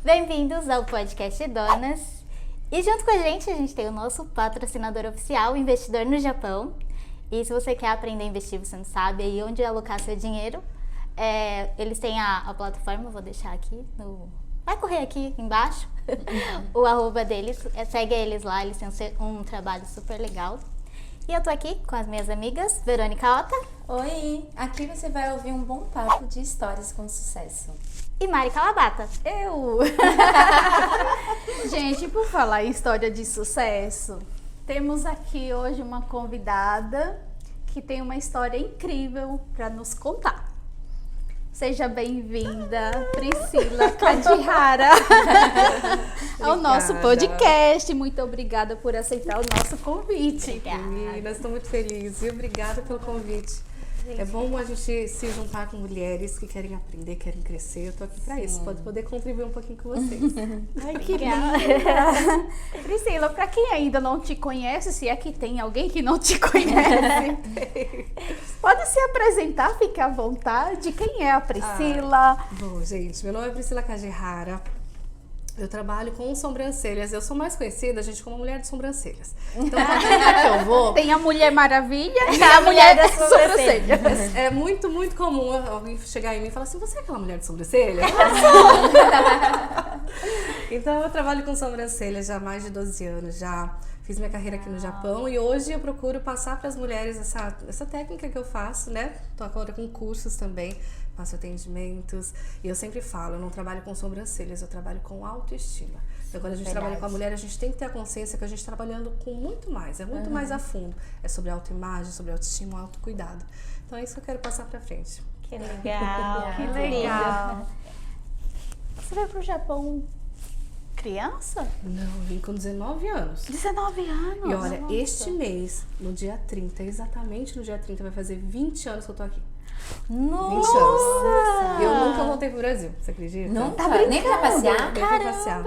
Bem-vindos ao podcast Donas. E junto com a gente tem o nosso patrocinador oficial, o Investidor no Japão. E se você quer aprender a investir, você não sabe aí onde alocar seu dinheiro, eles têm a plataforma, vou deixar aqui, vai correr aqui embaixo, o arroba deles, segue eles lá, eles têm um trabalho super legal. E eu tô aqui com as minhas amigas, Verônica Ota. Oi, aqui você vai ouvir um bom papo de histórias com sucesso. E Mari Calabata. Eu! Gente, por falar em história de sucesso, temos aqui hoje uma convidada que tem uma história incrível para nos contar. Seja bem-vinda, Priscila Kadihara, ao nosso podcast. Muito obrigada por aceitar o nosso convite. Meninas, estou muito feliz e obrigada pelo convite. É bom a gente se juntar com mulheres que querem aprender, querem crescer. Eu tô aqui para isso, pode poder contribuir um pouquinho com vocês. Ai, que linda! Priscila, para quem ainda não te conhece, se é que tem alguém que não te conhece, pode se apresentar, fique à vontade. Quem é a Priscila? Bom, gente, meu nome é Priscila Kadihara. Eu trabalho com sobrancelhas. Eu sou mais conhecida, gente, como mulher de sobrancelhas. Então, cada lugar que eu vou... Tem a Mulher Maravilha e a Mulher das Sobrancelhas. É muito, muito comum alguém chegar em mim e falar assim, você é aquela mulher de sobrancelha? Então, eu trabalho com sobrancelhas já há mais de 12 anos. Já fiz minha carreira aqui no Japão e hoje eu procuro passar para as mulheres essa técnica que eu faço, né? Tô agora com cursos também. Faço atendimentos e eu sempre falo, eu não trabalho com sobrancelhas, eu trabalho com autoestima. Então, quando a gente trabalha com a mulher, a gente tem que ter a consciência que a gente está trabalhando com muito mais, é muito mais a fundo. É sobre autoimagem, sobre autoestima, autocuidado. Então é isso que eu quero passar pra frente. Que legal! Que legal! Você veio pro Japão criança? Não, vim com 19 anos. 19 anos? E olha, este mês, no dia 30, exatamente no dia 30, vai fazer 20 anos que eu tô aqui. Nossa! 20 anos. Eu nunca voltei pro Brasil, você acredita? Não tá nem pra passear? Nem pra passear.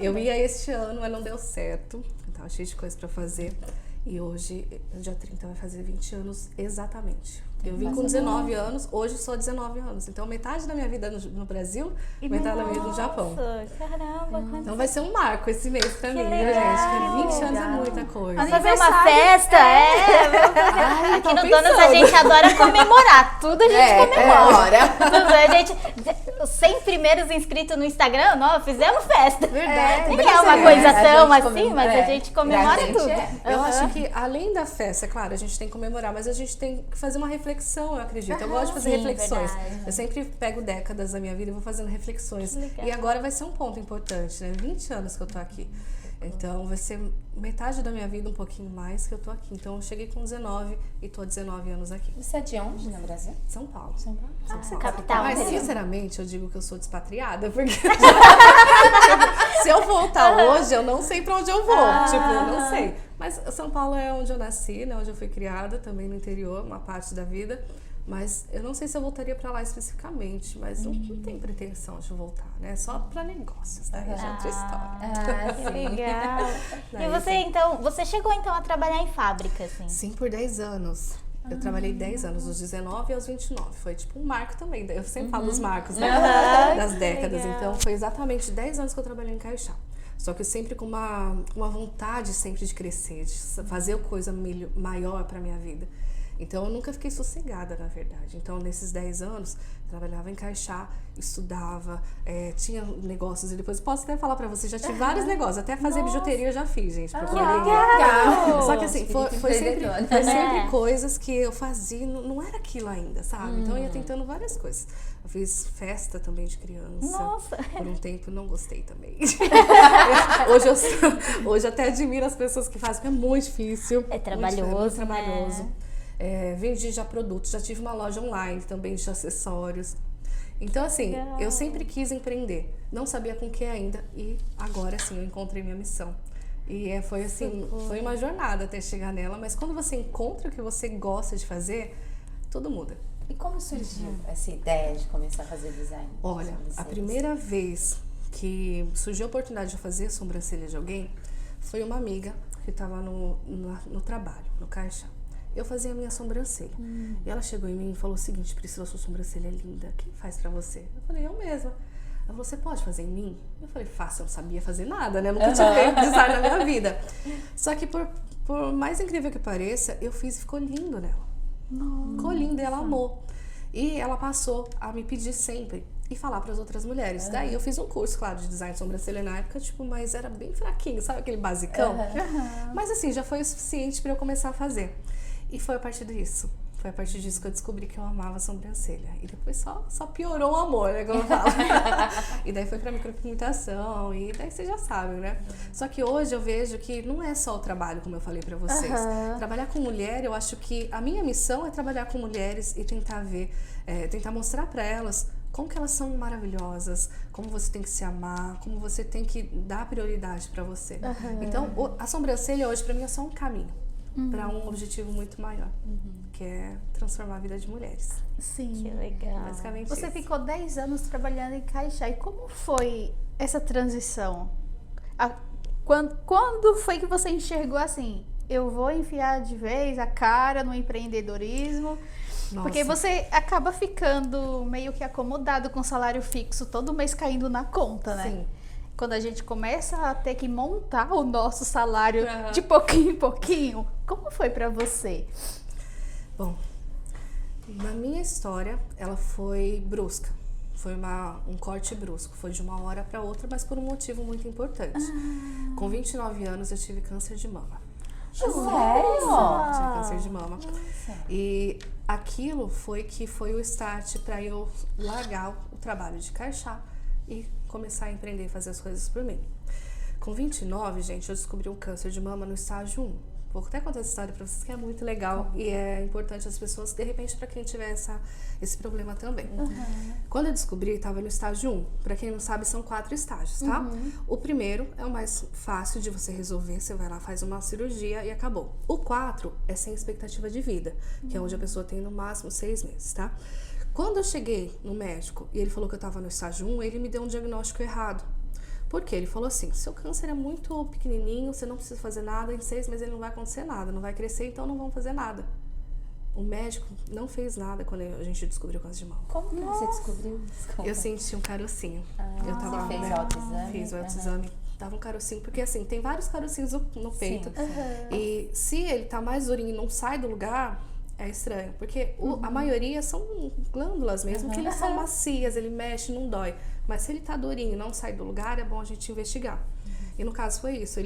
Eu ia este ano, mas não deu certo. Eu tava cheio de coisa pra fazer. E hoje, no dia 30, vai fazer 20 anos exatamente. Eu vim com 19 anos, hoje sou 19 anos. Então, metade da minha vida no Brasil, metade da minha vida no Japão. Caramba! Então vai ser um marco esse mês pra mim, né, gente? Porque 20 anos é muita coisa. Vamos fazer uma festa? Vamos fazer. Ai, Aqui tô no Donas a pensando. gente adora comemorar. Tudo a gente comemora. Tudo. A gente, os 100 primeiros inscritos no Instagram, nós fizemos festa. Verdade. Nem é uma coisa A tão gente assim, mas a gente comemora a gente tudo. Eu acho que além da festa, é claro, a gente tem que comemorar, mas a gente tem que fazer uma reflexão, eu acredito. Eu gosto de fazer sim, reflexões. verdade. Eu sempre pego décadas da minha vida e vou fazendo reflexões. E agora vai ser um ponto importante, né? 20 anos que eu tô aqui. Então vai ser metade da minha vida, um pouquinho mais, que eu tô aqui. Então eu cheguei com 19 e tô 19 anos aqui. Você é de onde no Brasil? São Paulo. São Paulo. Capital. Mas sinceramente eu digo que eu sou despatriada, porque se eu voltar hoje, eu não sei pra onde eu vou. Tipo, eu não sei. Mas São Paulo é onde eu nasci, né? Onde eu fui criada, também no interior, uma parte da vida. Mas eu não sei se eu voltaria pra lá especificamente, mas não tenho pretensão de voltar, né? Só pra negócios, né? Já é outra história. Que legal. Daí, E você, então, você chegou então a trabalhar em fábrica, assim? Sim, por 10 anos. Eu trabalhei 10 anos, dos 19 aos 29. Foi tipo um marco também. Eu sempre falo dos marcos, né? Das décadas. Legal. Então, foi exatamente 10 anos que eu trabalhei em Caixá. Só que sempre com uma vontade sempre de crescer, de fazer coisa maior pra minha vida. Então, eu nunca fiquei sossegada, na verdade. Então, nesses 10 anos, trabalhava em Caixá, estudava, tinha negócios. E depois, posso até falar pra vocês, já tive vários negócios. Até fazer bijuteria eu já fiz, gente, pra poder Legal! Só que assim, foi sempre É. coisas que eu fazia, não era aquilo ainda, sabe? Então eu ia tentando várias coisas. Eu fiz festa também de criança. Nossa. Por um tempo não gostei também. Hoje eu até admiro as pessoas que fazem, porque é muito difícil. É trabalhoso, muito trabalhoso. né? Vendi já produtos, já tive uma loja online também de acessórios. Então, assim, Legal. eu sempre quis empreender. Não sabia com o que ainda e agora, sim, eu encontrei minha missão. E foi assim, foi uma jornada até chegar nela, mas quando você encontra o que você gosta de fazer, tudo muda. E como surgiu essa ideia de começar a fazer design? Olha, a primeira vez que surgiu a oportunidade de fazer sobrancelha de alguém foi uma amiga que estava no trabalho, no caixa. Eu fazia a minha sobrancelha. E ela chegou em mim e falou o seguinte: Priscila, sua sobrancelha é linda. Quem faz pra você? Eu falei, eu mesma. Ela falou, você pode fazer em mim? Eu falei, faça, eu não sabia fazer nada, né? Eu nunca tinha feito design na minha vida. Só que por mais incrível que pareça, eu fiz e ficou lindo nela. Nossa. Ficou lindo e ela amou. E ela passou a me pedir sempre e falar para as outras mulheres. Daí eu fiz um curso, claro, de design de sobrancelha na época, tipo, mas era bem fraquinho, sabe aquele basicão? Mas assim, já foi o suficiente para eu começar a fazer. E foi a partir disso. Foi a partir disso que eu descobri que eu amava sobrancelha. E depois só piorou o amor, né, como eu falo. E daí foi pra micropigmentação, e daí vocês já sabem, né? Só que hoje eu vejo que não é só o trabalho, como eu falei pra vocês. Trabalhar com mulher, eu acho que a minha missão é trabalhar com mulheres e tentar tentar mostrar pra elas como que elas são maravilhosas, como você tem que se amar, como você tem que dar prioridade pra você. Então, a sobrancelha hoje pra mim é só um caminho. Para um objetivo muito maior, que é transformar a vida de mulheres. Sim. Que legal. Basicamente Você isso. ficou 10 anos trabalhando em Caixá. E como foi essa transição? Quando foi que você enxergou assim, eu vou enfiar de vez a cara no empreendedorismo? Nossa. Porque você acaba ficando meio que acomodado com salário fixo, todo mês caindo na conta, né? Sim. Quando a gente começa a ter que montar o nosso salário de pouquinho em pouquinho, como foi pra você? Bom, na minha história, ela foi brusca. Foi um corte brusco. Foi de uma hora para outra, mas por um motivo muito importante. Com 29 anos, eu tive câncer de mama. Sério? Tive câncer de mama. E aquilo foi o start para eu largar o trabalho de Caixá e começar a empreender e fazer as coisas por mim. Com 29, gente, eu descobri um câncer de mama no estágio 1. Vou até contar essa história pra vocês, que é muito legal e é importante as pessoas, de repente, pra quem tiver esse problema também. Quando eu descobri, estava no estágio 1. Pra quem não sabe, são 4 estágios, tá? O primeiro é o mais fácil de você resolver, você vai lá, faz uma cirurgia e acabou. O 4 é sem expectativa de vida, que é onde a pessoa tem no máximo 6 meses, tá? Quando eu cheguei no médico e ele falou que eu estava no estágio 1, ele me deu um diagnóstico errado. Por quê? Ele falou assim, seu câncer é muito pequenininho, você não precisa fazer nada, em 6 meses ele não vai acontecer nada, não vai crescer, então não vamos fazer nada. O médico não fez nada quando a gente descobriu o câncer de mama. Como que você descobriu? Desculpa. Eu senti um carocinho. Eu tava, Você fez né, o autoexame? Fiz o autoexame. Tava um carocinho, porque assim, tem vários carocinhos no peito. E se ele tá mais durinho e não sai do lugar, é estranho. Porque a maioria são glândulas mesmo, que eles são macias, ele mexe, não dói. Mas se ele tá durinho e não sai do lugar, é bom a gente investigar. E no caso foi isso.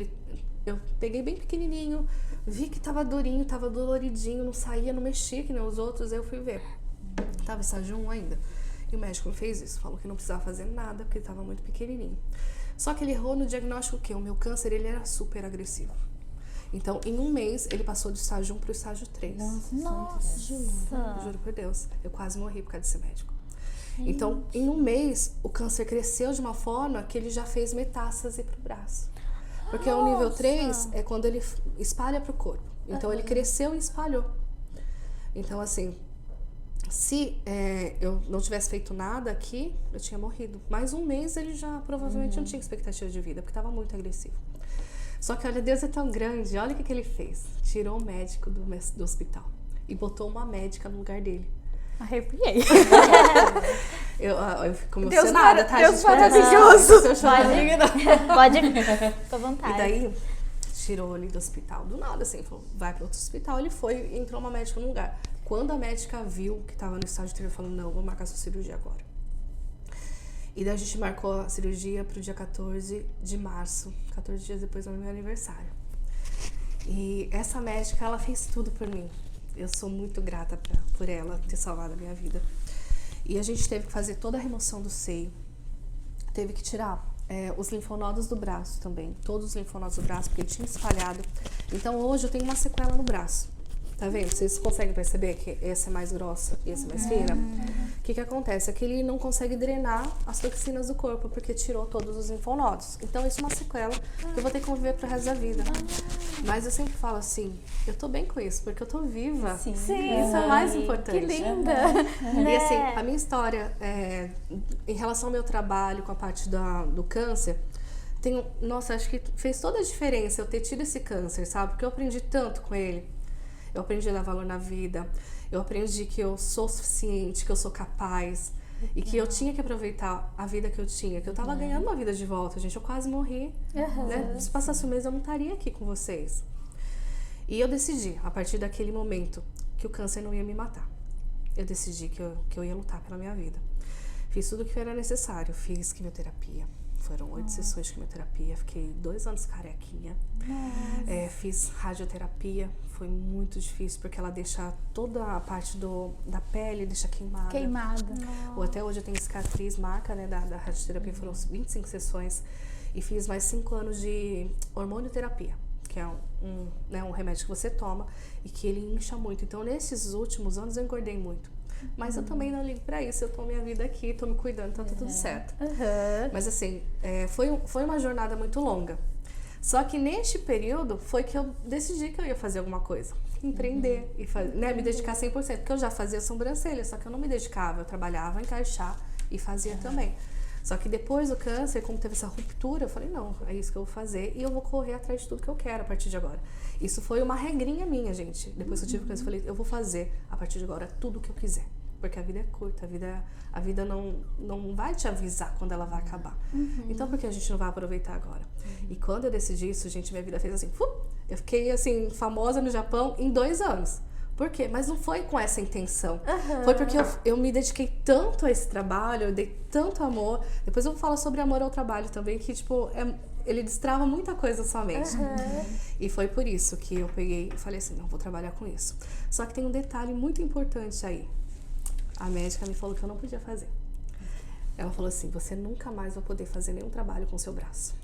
Eu peguei bem pequenininho, vi que tava durinho, tava doloridinho, não saía, não mexia que nem os outros, aí eu fui ver. Tava estágio 1 ainda. E o médico me fez isso, falou que não precisava fazer nada, porque ele tava muito pequenininho. Só que ele errou no diagnóstico que o meu câncer, ele era super agressivo. Então, em um mês, ele passou do estágio 1 pro estágio 3. Nossa. Juro por Deus, eu quase morri por causa desse médico. Então, em um mês, o câncer cresceu de uma forma que ele já fez metástase pro braço. Porque o nível 3 é quando ele espalha pro corpo. Então, ele cresceu e espalhou. Então, assim, se eu não tivesse feito nada aqui, eu tinha morrido. Mais um mês, ele já provavelmente não tinha expectativa de vida, porque estava muito agressivo. Só que, olha, Deus é tão grande, olha o que ele fez. Tirou o médico do hospital e botou uma médica no lugar dele. Arrepiei. Eu fico emocionada, tá? Deus gente? maravilhoso. Pode, fica à vontade. E daí, tirou ele do hospital. Do nada, assim, falou, vai para outro hospital. Ele foi e entrou uma médica no lugar. Quando a médica viu que estava no estágio 3, falou, não, vou marcar sua cirurgia agora. E daí a gente marcou a cirurgia pro dia 14 de março, 14 dias depois do meu aniversário. E essa médica, ela fez tudo por mim. Eu sou muito grata por ela ter salvado a minha vida. E a gente teve que fazer toda a remoção do seio. Teve que tirar os linfonodos do braço também. Todos os linfonodos do braço, porque ele tinha espalhado. Então hoje eu tenho uma sequela no braço. Tá vendo? Vocês conseguem perceber que essa é mais grossa e essa é mais fina? O que acontece? É que ele não consegue drenar as toxinas do corpo, porque tirou todos os linfonodos. Então isso é uma sequela que eu vou ter que conviver pro resto da vida. Mas eu sempre falo assim, eu tô bem com isso, porque eu tô viva. Sim. Isso é o mais importante. Que linda. E assim, a minha história em relação ao meu trabalho com a parte do câncer, nossa, acho que fez toda a diferença eu ter tido esse câncer, sabe? Porque eu aprendi tanto com ele. Eu aprendi a dar valor na vida, eu aprendi que eu sou suficiente, que eu sou capaz, E que eu tinha que aproveitar a vida que eu tinha, que eu tava ganhando uma vida de volta, gente. Eu quase morri, né? Se passasse um mês, eu não estaria aqui com vocês. E eu decidi, a partir daquele momento, que o câncer não ia me matar. Eu decidi que eu ia lutar pela minha vida. Fiz tudo o que era necessário. Fiz quimioterapia. Foram 8 sessões de quimioterapia. Fiquei 2 anos carequinha. Fiz radioterapia. Foi muito difícil, porque ela deixa toda a parte da pele, deixa queimada. Ou até hoje eu tenho cicatriz, marca, né, da radioterapia. Foram 25 sessões. E fiz mais 5 anos de hormonioterapia, que é um remédio que você toma e que ele incha muito. Então, nesses últimos anos, eu engordei muito. Mas eu também não ligo pra isso, eu tô minha vida aqui, tô me cuidando, então tá tudo certo. Mas assim, foi uma jornada muito longa. Só que neste período foi que eu decidi que eu ia fazer alguma coisa. Empreender e me dedicar 100%. Porque eu já fazia sobrancelha, só que eu não me dedicava. Eu trabalhava, encaixar e fazia também. Só que depois do câncer, como teve essa ruptura, eu falei, não, é isso que eu vou fazer e eu vou correr atrás de tudo que eu quero a partir de agora. Isso foi uma regrinha minha, gente. Depois que eu tive câncer, eu falei, eu vou fazer a partir de agora tudo que eu quiser. Porque a vida é curta, a vida não vai te avisar quando ela vai acabar. Então, por que a gente não vai aproveitar agora? E quando eu decidi isso, gente, minha vida fez assim, eu fiquei assim, famosa no Japão em 2 anos. Por quê? Mas não foi com essa intenção. Foi porque eu me dediquei tanto a esse trabalho, eu dei tanto amor. Depois eu vou falar sobre amor ao trabalho também, que tipo, ele destrava muita coisa na sua mente. E foi por isso que eu peguei e falei assim, não, vou trabalhar com isso. Só que tem um detalhe muito importante aí. A médica me falou que eu não podia fazer. Ela falou assim, você nunca mais vai poder fazer nenhum trabalho com o seu braço.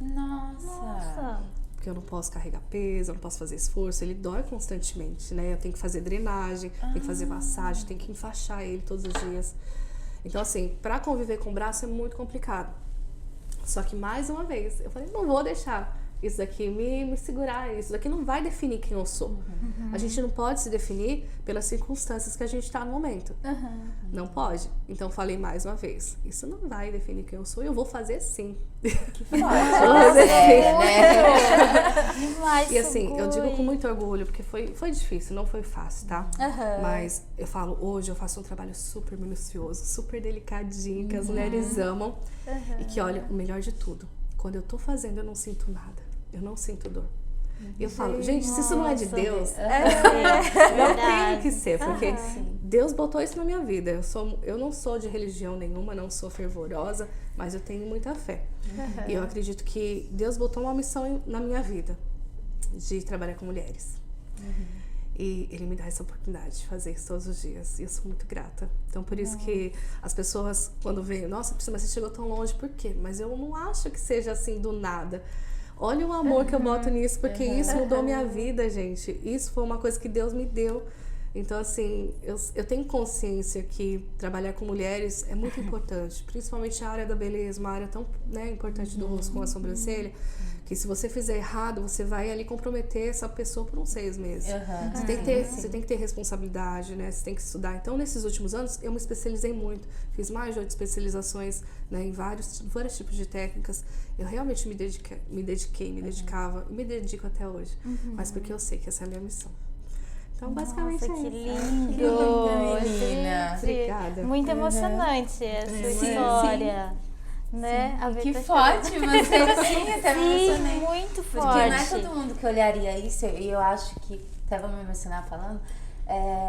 Nossa. Porque eu não posso carregar peso, eu não posso fazer esforço, ele dói constantemente, né? Eu tenho que fazer drenagem, tenho que fazer massagem, tenho que enfaixar ele todos os dias. Então, assim, pra conviver com o braço é muito complicado. Só que, mais uma vez, eu falei, não vou deixar isso daqui me segurar, isso daqui não vai definir quem eu sou. A gente não pode se definir pelas circunstâncias que a gente tá no momento. Não pode. Então, falei mais uma vez, isso não vai definir quem eu sou, eu vou fazer sim. Vou fazer Demais, E assim, eu digo com muito orgulho, porque foi difícil, não foi fácil, tá? Mas eu falo, hoje eu faço um trabalho super minucioso, super delicadinho, que as mulheres amam. E que, olha, o melhor de tudo, quando eu tô fazendo, eu não sinto nada. Eu não sinto dor. E eu falo, gente, se isso não é de Deus, não tem que ser, porque Deus botou isso na minha vida. Eu não sou de religião nenhuma, não sou fervorosa, mas eu tenho muita fé. E eu acredito que Deus botou uma missão na minha vida, de trabalhar com mulheres. E Ele me dá essa oportunidade de fazer isso todos os dias. E eu sou muito grata. Então, por isso que as pessoas, quando veem, nossa, Priscila, mas você chegou tão longe, por quê? Mas eu não acho que seja assim do nada. Olha o amor que eu boto nisso, porque isso mudou minha vida, gente. Isso foi uma coisa que Deus me deu. Então, assim, eu tenho consciência que trabalhar com mulheres é muito importante. Principalmente a área da beleza, uma área tão, né, importante do rosto com a sobrancelha. Que se você fizer errado, você vai ali comprometer essa pessoa por uns 6 meses. Você tem que ter responsabilidade, né? Você tem que estudar. Então, nesses últimos anos, eu me especializei muito. Fiz mais de 8 especializações, né, em vários tipos de técnicas. Eu realmente me dedicava e me dedico até hoje. Mas porque eu sei que essa é a minha missão. Então, basicamente Nossa, é que isso. lindo! Que linda, menina. Obrigada. Muito emocionante essa história. Né? A ver Que tá forte, você assim, até me emocionei. muito Porque não é forte. todo mundo que olharia isso, e eu acho que, até vou me emocionar falando,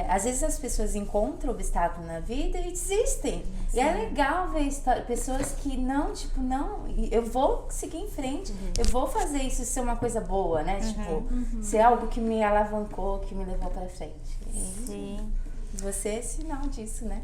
às vezes as pessoas encontram obstáculo na vida e desistem. E é legal ver pessoas que não, tipo, não, eu vou seguir em frente, eu vou fazer isso ser uma coisa boa, né? Tipo, ser algo que me alavancou, que me levou pra frente. E Sim. você é sinal disso, né?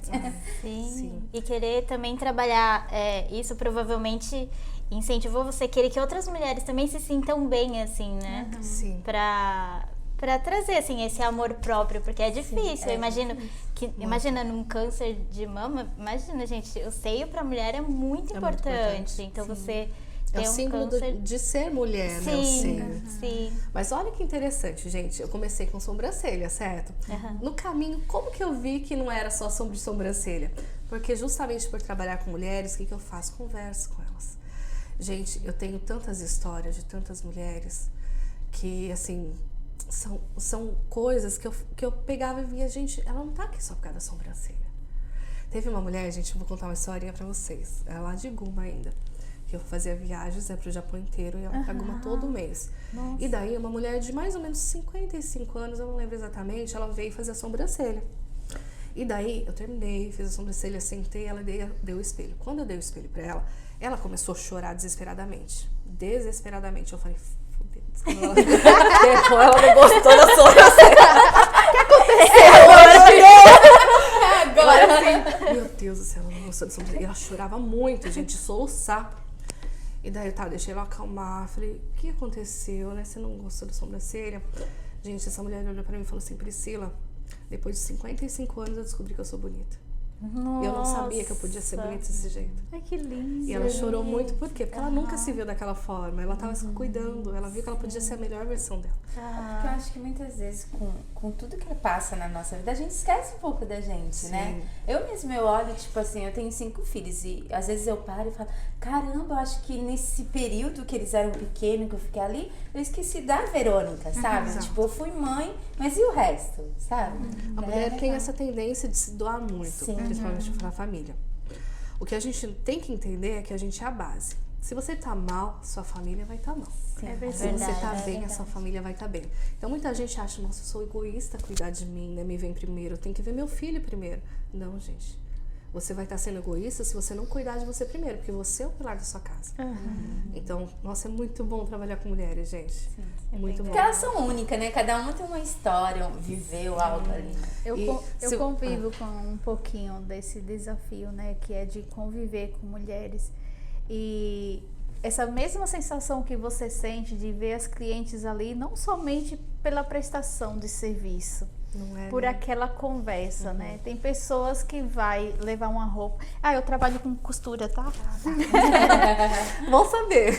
Sim. E querer também trabalhar isso provavelmente incentivou você a querer que outras mulheres também se sintam bem, assim, né? Sim. Pra trazer, assim, esse amor próprio, porque é difícil. Eu imagino que, imagina num câncer de mama, imagina, gente, o seio pra mulher é muito importante. Então você É o ter um símbolo câncer... de ser mulher, né? O seio. Sim. Mas olha que interessante, gente. Eu comecei com sobrancelha, certo? No caminho, como que eu vi que não era só sobre sobrancelha? Porque justamente por trabalhar com mulheres, o que eu faço? Converso com elas. Gente, eu tenho tantas histórias de tantas mulheres que, assim, são coisas que eu pegava e via, gente, ela não tá aqui só por causa da sobrancelha. Teve uma mulher, gente, eu vou contar uma historinha pra vocês. É lá de Guma ainda. Que eu fazia viagens pro Japão inteiro e ela pra Guma todo mês. Nossa. E daí uma mulher de mais ou menos 55 anos, eu não lembro exatamente, ela veio fazer a sobrancelha. E daí eu terminei, fiz a sobrancelha, sentei, ela deu o espelho. Quando eu dei o espelho pra ela, ela começou a chorar desesperadamente. Desesperadamente. Eu falei, fudeu. Ela não gostou da sobrancelha. O que aconteceu? Agora sim. Meu Deus do céu, ela não gostou da sobrancelha. E ela chorava muito, gente, soluçar. E daí, deixei ela acalmar. Falei, o que aconteceu, né? Você não gostou da sobrancelha? Gente, essa mulher olhou pra mim e falou assim, Priscila, depois de 55 anos eu descobri que eu sou bonita. Nossa. Eu não sabia que eu podia ser bonita desse jeito. Ai, que lindo. E ela chorou muito, por quê? Porque ela nunca se viu daquela forma. Ela tava se cuidando, ela viu que ela podia ser a melhor versão dela. Porque eu acho que muitas vezes, com tudo que passa na nossa vida, a gente esquece um pouco da gente, né? Eu mesma, eu olho, tipo assim, eu tenho 5 filhos e às vezes eu paro e falo, caramba, eu acho que nesse período que eles eram pequenos, que eu fiquei ali, eu esqueci da Verônica, sabe? Exato. Tipo, eu fui mãe, mas e o resto, sabe? A mulher tem essa tendência de se doar muito, Sim. principalmente pra família. O que a gente tem que entender é que a gente é a base. Se você tá mal, sua família vai estar mal. É Se verdade. você tá bem, a verdade. sua família vai estar bem. Então muita gente acha, nossa, eu sou egoísta cuidar de mim, né? Me vem primeiro, eu tenho que ver meu filho primeiro. Não, gente. Você vai estar sendo egoísta se você não cuidar de você primeiro, porque você é o pilar da sua casa. Então, nossa, é muito bom trabalhar com mulheres, gente. É muito bom. Porque elas são únicas, né? Cada uma tem uma história, viveu algo ali. Eu se- convivo com um pouquinho desse desafio, né? Que é de conviver com mulheres. E essa mesma sensação que você sente de ver as clientes ali, não somente pela prestação de serviço, Não é, por né? aquela conversa, né? Tem pessoas que vai levar uma roupa. Ah, eu trabalho com costura, tá? Vão saber.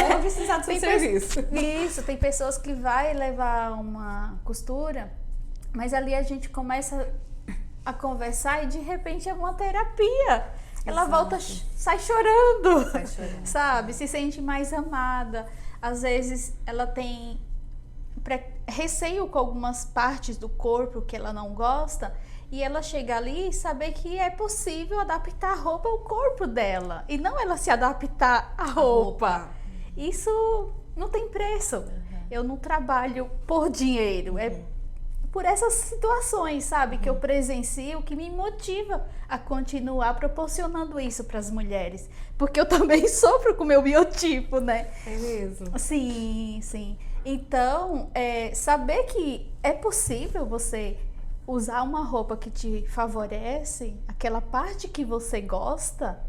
Vou precisar do seu Tem serviço. Isso, tem pessoas que vai levar uma costura, mas ali a gente começa a conversar e de repente é uma terapia. Ela volta, sai chorando, Sai chorando. sabe? Se sente mais amada. Às vezes ela tem receio com algumas partes do corpo que ela não gosta. E ela chega ali e saber que é possível adaptar a roupa ao corpo dela. E não ela se adaptar à roupa. Isso não tem preço. Eu não trabalho por dinheiro. É por essas situações, sabe? Que eu presencio, que me motiva a continuar proporcionando isso para as mulheres. Porque eu também sofro com o meu biotipo, né? É mesmo. Sim, sim. Então, saber que é possível você usar uma roupa que te favorece, aquela parte que você gosta,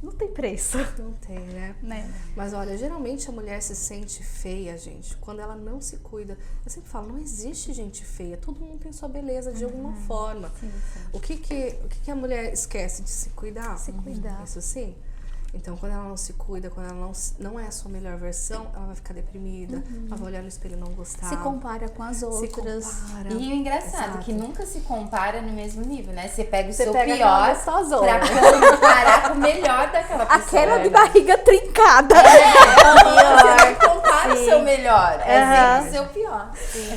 não tem preço, Não tem, né? né? Mas olha, geralmente a mulher se sente feia, gente, quando ela não se cuida. Eu sempre falo, não existe gente feia, todo mundo tem sua beleza de alguma forma. O que a mulher esquece de se cuidar? Se cuidar. Isso sim. Então, quando ela não se cuida, quando ela não é a sua melhor versão, ela vai ficar deprimida, ela vai olhar no espelho e não gostar. Se compara com as Se outras. compara. E o engraçado, Exato. que nunca se compara no mesmo nível, né? Você pega o Você seu pega aquela pior gostosona. pra comparar com o melhor daquela pessoa. Aquela de né? barriga trincada. Você não compara o seu melhor, é sempre o seu pior.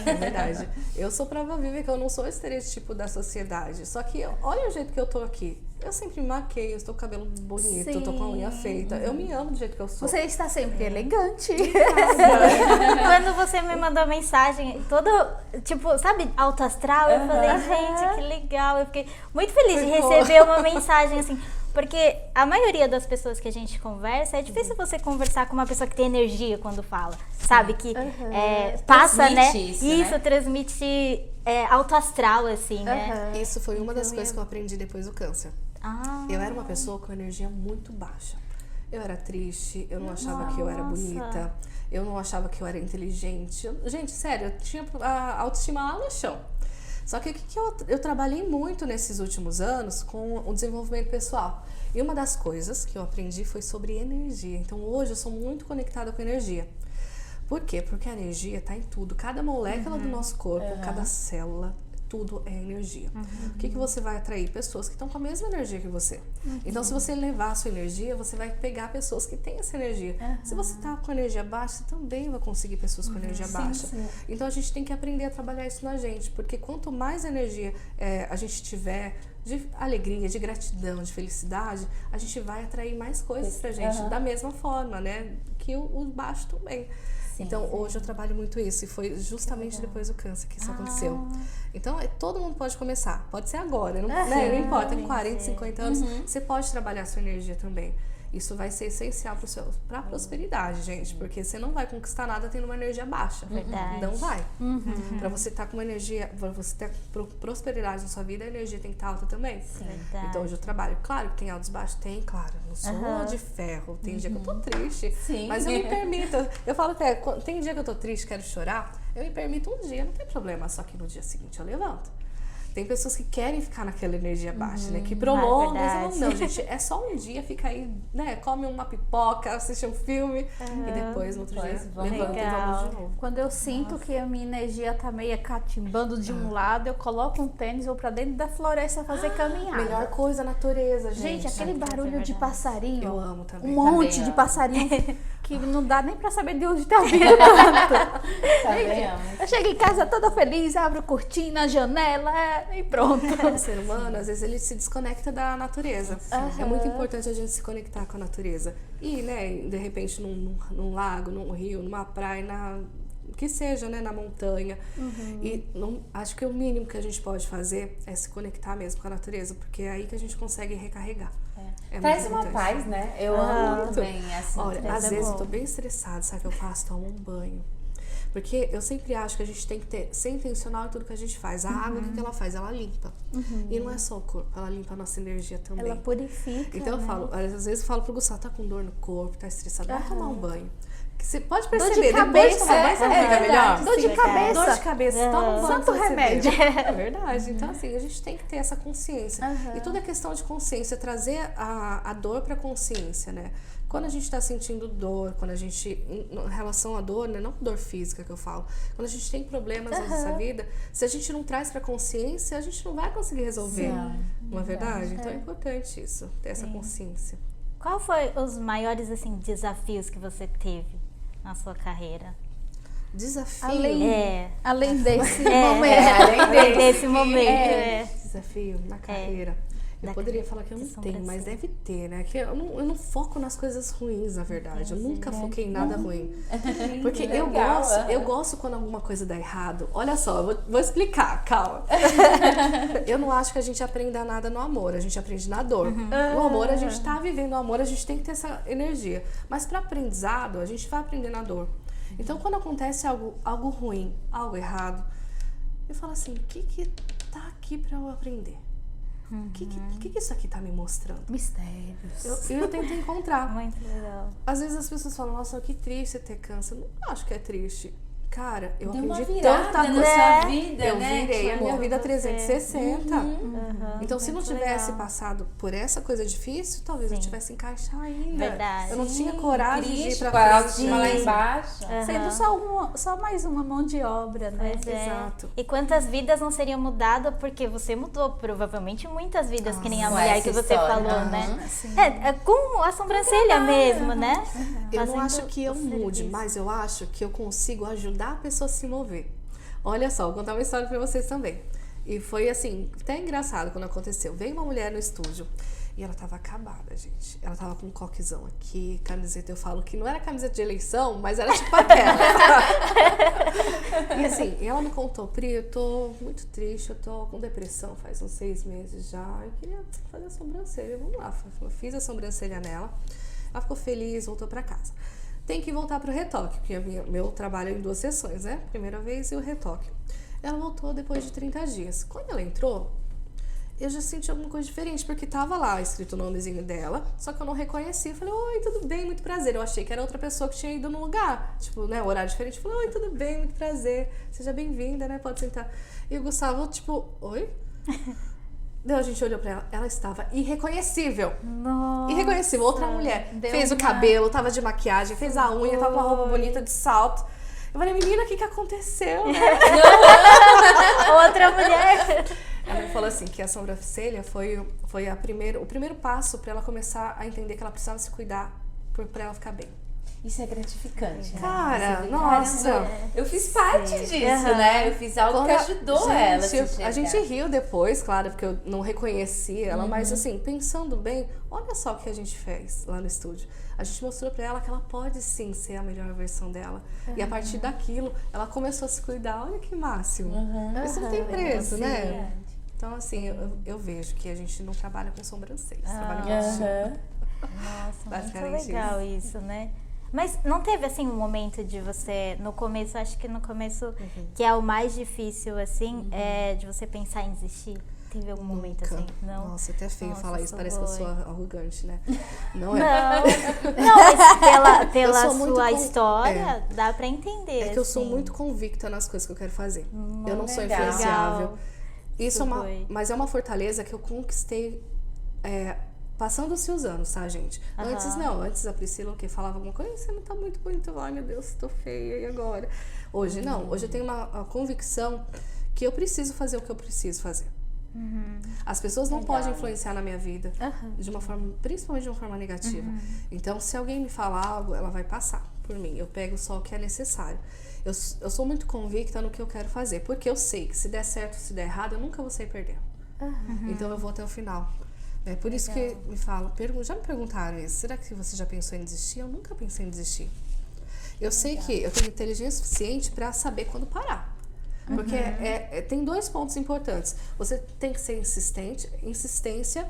É verdade. Eu sou prova viva que eu não sou o estereotipo da sociedade. Só que olha o jeito que eu tô aqui. Eu sempre me maqueio, eu estou com o cabelo bonito, eu tô com a unha feita. Eu me amo do jeito que eu sou. Você está sempre elegante. Quando você me mandou a mensagem, todo, tipo, sabe, alto astral, eu falei, gente, que legal. Eu fiquei muito feliz de receber uma mensagem assim. Porque a maioria das pessoas que a gente conversa, é difícil você conversar com uma pessoa que tem energia quando fala. Sabe? Que passa, né? Transmite isso, né? Transmite alto astral, assim, né? Isso foi uma das coisas que eu aprendi depois do câncer. Ah, Eu era uma pessoa com energia muito baixa. Eu era triste, eu não achava que eu era bonita, eu não achava que eu era inteligente. Gente, sério, eu tinha a autoestima lá no chão. Só que o que eu trabalhei muito nesses últimos anos com o desenvolvimento pessoal. E uma das coisas que eu aprendi foi sobre energia. Então hoje eu sou muito conectada com energia. Por quê? Porque a energia está em tudo. Cada molécula do nosso corpo, cada célula, tudo é energia. O que você vai atrair? Pessoas que estão com a mesma energia que você. Então, se você levar a sua energia, você vai pegar pessoas que têm essa energia. Se você está com energia baixa, você também vai conseguir pessoas com energia baixa. Então, a gente tem que aprender a trabalhar isso na gente, porque quanto mais energia a gente tiver de alegria, de gratidão, de felicidade, a gente vai atrair mais coisas pra gente, da mesma forma, né? Que o baixo também. Sim, então, sim. hoje eu trabalho muito isso, e foi justamente depois do câncer que isso aconteceu. Então, todo mundo pode começar, pode ser agora, não, né? Não importa, tem 40, 50 anos, você pode trabalhar a sua energia também. Isso vai ser essencial para a prosperidade, gente, porque você não vai conquistar nada tendo uma energia baixa. Verdade. Não vai. Para você estar com uma energia, para você ter prosperidade na sua vida, a energia tem que estar alta também. Sim. Verdade. Então hoje eu trabalho. Claro que tem altos e baixos, tem, claro. Eu não sou de ferro. Tem dia que eu tô triste. Sim. Mas eu me permito. Eu falo até, tem dia que eu tô triste, quero chorar, eu me permito um dia, não tem problema. Só que no dia seguinte eu levanto. Tem pessoas que querem ficar naquela energia baixa, né? Que prolongam, mas não, gente, é só um dia, fica aí, né? Come uma pipoca, assiste um filme e depois, no outro dia, levanta e vamos de novo. Quando eu sinto que a minha energia tá meio catimbando de um lado, eu coloco um tênis, vou pra dentro da floresta fazer caminhada. Melhor coisa, a natureza, gente. Gente, aquele barulho de passarinho. Eu amo também. Um monte de passarinho que não dá nem pra saber de onde tá vindo tanto. Também amo. Eu chego em casa toda feliz, abro cortina, janela e pronto. O ser humano, às vezes, ele se desconecta da natureza. É muito importante a gente se conectar com a natureza. E, né, de repente, num lago, num rio, numa praia, que seja, né, na montanha. E acho que o mínimo que a gente pode fazer é se conectar mesmo com a natureza, porque é aí que a a gente consegue recarregar. É Traz muito uma importante. paz, né? Eu amo também, assim. Olha, às vezes eu tô bem estressada, sabe o que eu faço? Tomo um banho. Porque eu sempre acho que a gente tem que ser intencional em tudo que a gente faz. A água, o que ela faz? Ela limpa. E não é só o corpo, ela limpa a nossa energia também. Ela purifica. Então eu falo, às vezes eu falo pro Gustavo, tá com dor no corpo, tá estressado, vai tomar um banho. Que você pode perceber, depois de tomar banho, você fica melhor. Dor de cabeça. Dor de cabeça, toma um banho. Santo pra você remédio. ver. É verdade. Então, assim, a gente tem que ter essa consciência. E tudo é questão de consciência, trazer a dor pra consciência, né? Quando a gente tá sentindo dor, quando a gente, em relação à dor, né? Não dor física que eu falo, quando a gente tem problemas na nossa vida, se a gente não traz pra consciência, a gente não vai conseguir resolver. Não é verdade? Então é importante isso, ter essa consciência. Qual foi os maiores, assim, desafios que você teve na sua carreira? Desafio. Além desse Além desse momento. Desafio na carreira. Eu poderia falar que eu não tenho, mas deve ter, né? Que eu não foco nas coisas ruins, na verdade. Eu nunca foquei em nada ruim. Porque eu gosto quando alguma coisa dá errado. Olha só, eu vou explicar, calma. Eu não acho que a gente aprenda nada no amor, a gente aprende na dor. No amor, a gente tá vivendo o amor, a gente tem que ter essa energia. Mas para aprendizado, a gente vai aprender na dor. Então, quando acontece algo ruim, algo errado, eu falo assim, o que tá aqui para eu aprender? O que isso aqui tá me mostrando? Mistérios. Eu tento encontrar. Muito legal. Às vezes as pessoas falam, nossa, que triste ter câncer. Não acho que é triste. Cara, eu Deu uma aprendi virada tanta na coisa. sua vida, Eu né? virei a Tipo, minha vida 360. Então, se não Muito tivesse legal. passado por essa coisa difícil, talvez eu tivesse encaixado ainda. Verdade. Eu não tinha coragem de ir crítico, pra a frente. autoestima lá embaixo. Sendo só mais uma mão de obra, né? Pois é. Exato. E quantas vidas não seriam mudadas porque você mudou? Provavelmente muitas vidas, que nem a com mulher essa que você história. falou, né? É com a sobrancelha mesmo, né? Eu não Fazendo acho que eu o mude, serviço. mas eu acho que eu consigo ajudar a pessoa a se mover. Olha só, vou contar uma história pra vocês também. E foi assim, até engraçado quando aconteceu. Veio uma mulher no estúdio e ela tava acabada, gente. Ela tava com um coquezão aqui, camiseta, eu falo que não era camiseta de eleição, mas era tipo aquela. E assim, ela me contou, Pri, eu tô muito triste, eu tô com depressão faz uns 6 meses já. Eu queria fazer a sobrancelha, vamos lá. Eu fiz a sobrancelha nela, ela ficou feliz, voltou pra casa. Tem que voltar pro retoque, porque meu trabalho é em 2 sessões, né? Primeira vez e o retoque. Ela voltou depois de 30 dias. Quando ela entrou, eu já senti alguma coisa diferente, porque tava lá escrito o nomezinho dela, só que eu não reconheci. Eu falei, oi, tudo bem, muito prazer. Eu achei que era outra pessoa que tinha ido no lugar, tipo, né, horário diferente. Eu falei, oi, tudo bem, muito prazer. Seja bem-vinda, né, pode sentar. E o Gustavo, tipo, oi? Daí a gente olhou pra ela, ela estava irreconhecível. Nossa. Irreconhecível, outra mulher. Deu Fez o uma- cabelo, tava de maquiagem, fez a unha, tava com uma roupa bonita de salto. Eu falei, menina, o que aconteceu, né? Outra mulher. Ela me falou assim, que a sobrancelha foi o primeiro passo pra ela começar a entender que ela precisava se cuidar pra ela ficar bem. Isso é gratificante, né? Cara, Você vê, nossa. caramba, eu fiz parte disso, Aham. né? Eu fiz algo que ajudou ela a se A enxergar. gente riu depois, claro, porque eu não reconheci ela, mas assim, pensando bem, olha só o que a gente fez lá no estúdio. A gente mostrou pra ela que ela pode sim ser a melhor versão dela. E a partir daquilo, ela começou a se cuidar. Olha que máximo. Isso não tem preço, né? Então, assim, eu vejo que a gente não trabalha com sobrancelhas, trabalha com estilo. Nossa, muito Basicamente legal isso, né? Mas não teve, assim, um momento de você, no começo, acho que no começo, que é o mais difícil, assim, é de você pensar em desistir? Teve algum momento Nunca. assim? Não? Nossa, até feio Nossa, falar isso, parece que eu sou arrogante, né? Não é. Não, mas pela Eu sou muito sua com- história, dá pra entender. É que eu sou assim. muito convicta nas coisas que eu quero fazer. Eu não sou legal. influenciável. Isso é uma, foi. mas é uma fortaleza que eu conquistei passando-se os anos, tá, gente? Antes não, antes a Priscila que falava alguma coisa, você não tá muito bonita, ai meu Deus, tô feia, e agora? Hoje não, hoje eu tenho uma convicção que eu preciso fazer o que eu preciso fazer. As pessoas não podem influenciar na minha vida de uma forma, principalmente de uma forma negativa. Então, se alguém me falar algo, ela vai passar por mim. Eu pego só o que é necessário. Eu sou muito convicta no que eu quero fazer, porque eu sei que se der certo ou se der errado, eu nunca vou sair perdendo. Então, eu vou até o final. É por isso que me falam, já me perguntaram isso, será que você já pensou em desistir? Eu nunca pensei em desistir. Eu sei que eu tenho inteligência suficiente para saber quando parar. Porque tem dois pontos importantes. Você tem que ser insistente. Insistência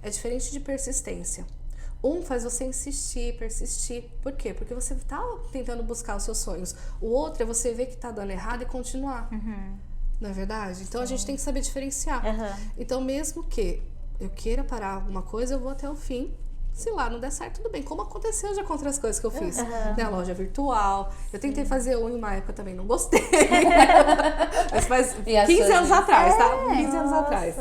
é diferente de persistência. Um faz você insistir, persistir. Por quê? Porque você está tentando buscar os seus sonhos. O outro é você ver que está dando errado e continuar. Não é verdade? Então a gente tem que saber diferenciar. Então mesmo que eu queira parar alguma coisa, eu vou até o fim. Se lá não der certo, tudo bem. Como aconteceu já com outras coisas que eu fiz. Na loja virtual. Eu tentei fazer em uma época também, não gostei. Mas faz 15 anos atrás, tá? 15 anos atrás.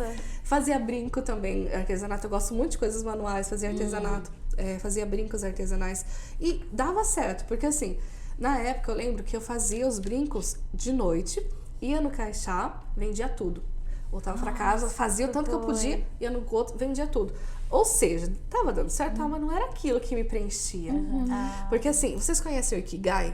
Fazia brinco também, artesanato. Eu gosto muito de coisas manuais. Fazia artesanato, fazia brincos artesanais. E dava certo, porque assim, na época eu lembro que eu fazia os brincos de noite, ia no caixá, vendia tudo. Voltava pra casa, fazia o tanto que eu podia, ia no outro, vendia tudo. Ou seja, tava dando certo, mas não era aquilo que me preenchia. Porque assim, vocês conhecem o Ikigai?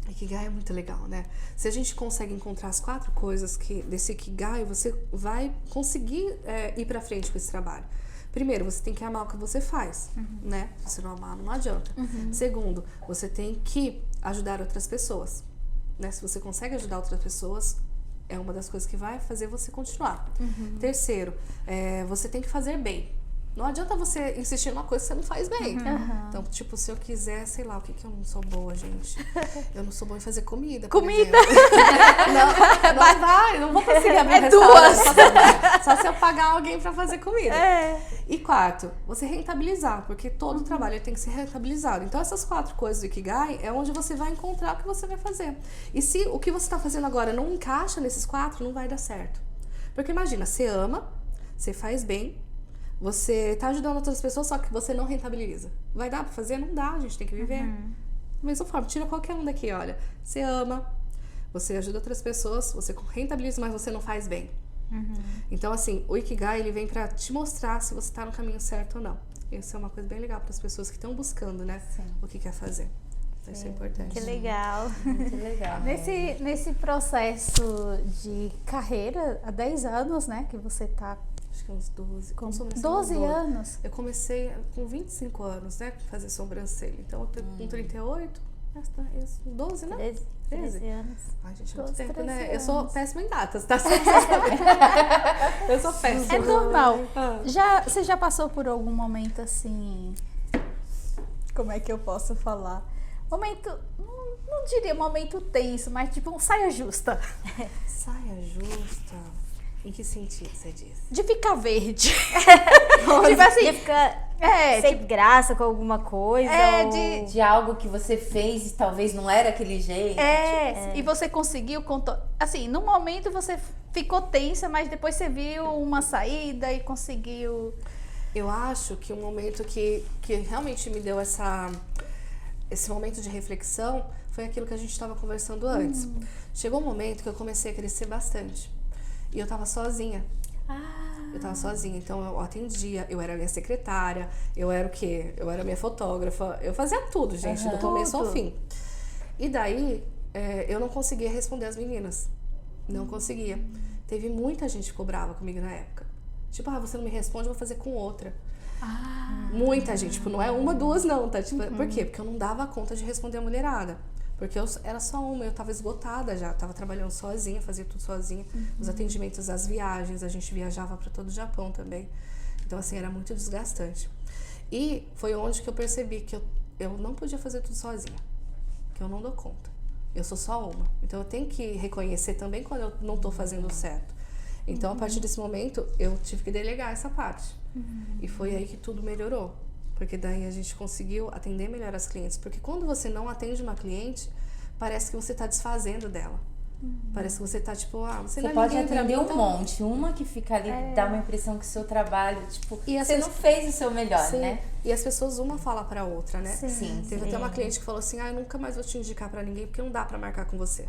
Ikigai é muito legal, né? Se a gente consegue encontrar as 4 coisas desse Ikigai, você vai conseguir ir pra frente com esse trabalho. Primeiro, você tem que amar o que você faz, né? Se você não amar, não adianta. Segundo, você tem que ajudar outras pessoas, né? Se você consegue ajudar outras pessoas, é uma das coisas que vai fazer você continuar. Terceiro, você tem que fazer bem. Não adianta você insistir numa coisa que você não faz bem. Então, tipo, se eu quiser, sei lá, o que eu não sou boa, gente? Eu não sou boa em fazer comida. Comida! não vai, não vou conseguir abrir restaurante. Só se eu pagar alguém pra fazer comida. E quarto, você rentabilizar, porque todo trabalho ele tem que ser rentabilizado. Então, essas 4 coisas do Ikigai é onde você vai encontrar o que você vai fazer. E se o que você tá fazendo agora não encaixa nesses 4, não vai dar certo. Porque imagina, você ama, você faz bem, você tá ajudando outras pessoas, só que você não rentabiliza. Vai dar pra fazer? Não dá, a gente tem que viver. Da mesma forma, tira qualquer um daqui, olha. Você ama, você ajuda outras pessoas, você rentabiliza, mas você não faz bem. Então, assim, o Ikigai, ele vem pra te mostrar se você tá no caminho certo ou não. Isso é uma coisa bem legal para as pessoas que estão buscando, né? O que quer fazer. Isso é importante. Que legal. Muito legal. Nesse processo de carreira, há 10 anos, né, que você tá... Acho que uns 12. Com 12 anos? Eu comecei com 25 anos, né? Fazer sobrancelha. Então, eu tô com 38, 12, né? 13 anos. Ai, gente, é muito 12, tempo, né? 13 Eu sou anos. péssima em datas, tá? Eu sou péssima. É normal. Você já passou por algum momento assim... Como é que eu posso falar? Momento... Não diria momento tenso, mas tipo um saia justa. Saia justa. Em que sentido você diz? De ficar verde. Tipo assim... De ficar tipo, sem graça com alguma coisa. ou... De algo que você fez e talvez não era aquele jeito. e você conseguiu assim, no momento você ficou tensa, mas depois você viu uma saída e conseguiu. Eu acho que o momento que realmente me deu esse momento de reflexão foi aquilo que a gente estava conversando antes. Chegou um momento que eu comecei a crescer bastante. E eu tava sozinha. Eu tava sozinha, então eu atendia, eu era minha secretária, eu era o quê? Eu era minha fotógrafa, eu fazia tudo, gente, do começo ao fim. E daí, eu não conseguia responder as meninas. Não conseguia. Teve muita gente que ficou brava comigo na época. Tipo, você não me responde, eu vou fazer com outra. Muita gente, tipo, não é uma, duas não, tá? Tipo, por quê? Porque eu não dava conta de responder a mulherada. Porque eu era só uma, eu tava esgotada já, tava trabalhando sozinha, fazia tudo sozinha. Os atendimentos, as viagens, a gente viajava para todo o Japão também. Então, assim, era muito desgastante. E foi onde que eu percebi que eu não podia fazer tudo sozinha. Que eu não dou conta. Eu sou só uma. Então, eu tenho que reconhecer também quando eu não tô fazendo certo. Então, a partir desse momento, eu tive que delegar essa parte. E foi aí que tudo melhorou. Porque daí a gente conseguiu atender melhor as clientes. Porque quando você não atende uma cliente, parece que você está desfazendo dela. Parece que você tá tipo, você não é pode ninguém pra atender mim, um então... monte. Uma que fica ali dá uma impressão que o seu trabalho, tipo, E você não fez o seu melhor, Sim. né? E as pessoas uma fala pra outra, né? Sim. Teve até uma cliente que falou assim, eu nunca mais vou te indicar pra ninguém porque não dá pra marcar com você.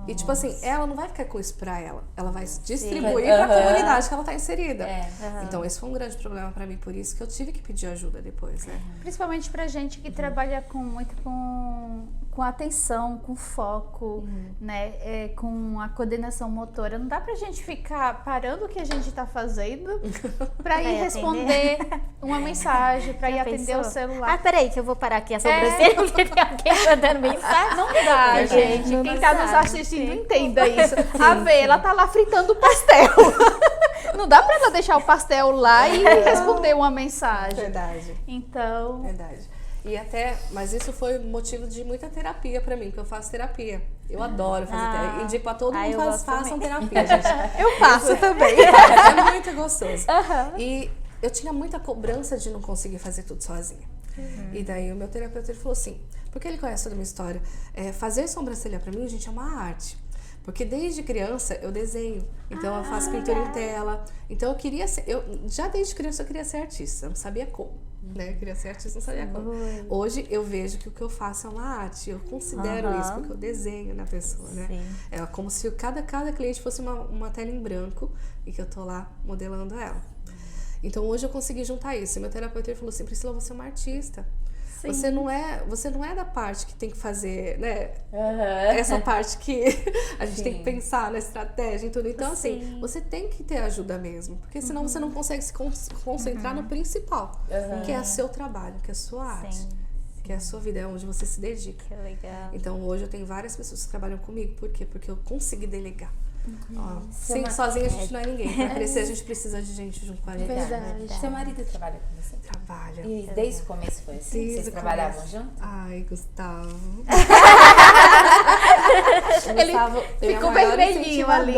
E tipo assim, ela não vai ficar com isso pra ela. Ela vai distribuir pra comunidade que ela tá inserida. Então esse foi um grande problema pra mim, por isso que eu tive que pedir ajuda depois, né? Principalmente pra gente que trabalha muito com atenção, com foco, né? Com a coordenação motora. Não dá pra gente ficar parando o que a gente tá fazendo pra ir responder uma mensagem, pra ir atender o celular. Peraí, que eu vou parar aqui a sobrancelha porque tem alguém mandando mensagem. Não dá, gente. Quem tá nos assistindo entenda isso. A Vê, ela tá lá fritando o pastel. Não dá pra ela deixar o pastel lá e responder uma mensagem. Verdade. Então... Verdade. E até, mas isso foi motivo de muita terapia pra mim, porque eu faço terapia. Eu adoro fazer terapia. Indico pra todo mundo que façam terapia, gente. Eu faço também. É muito gostoso. E eu tinha muita cobrança de não conseguir fazer tudo sozinha. E daí o meu terapeuta ele falou assim, porque ele conhece toda a minha história, fazer sobrancelha pra mim, gente, é uma arte. Porque desde criança eu desenho, então eu faço pintura em tela. Então eu queria ser, já desde criança eu queria ser artista, eu não sabia como, né? Eu queria ser artista, não sabia como. Hoje eu vejo que o que eu faço é uma arte, eu considero isso, porque eu desenho na pessoa, né? É como se cada cliente fosse uma tela em branco e que eu tô lá modelando ela. Então hoje eu consegui juntar isso. E meu terapeuta ele falou assim, Priscila, você é uma artista. Você não é da parte que tem que fazer, né? Essa parte que a gente tem que pensar na estratégia e tudo. Então, assim, você tem que ter ajuda mesmo. Porque senão você não consegue se concentrar no principal. Que é o seu trabalho, que é a sua arte. Que é a sua vida, é onde você se dedica. Que legal. Então, hoje eu tenho várias pessoas que trabalham comigo. Por quê? Porque eu consegui delegar. Sozinha a gente não é ninguém. Pra crescer a gente precisa de gente junto com a gente. Verdade. Seu marido trabalha com você? Trabalha. E desde o começo foi assim? Vocês trabalhavam juntos? Ai, Gustavo. Ele ficou vermelhinho ali.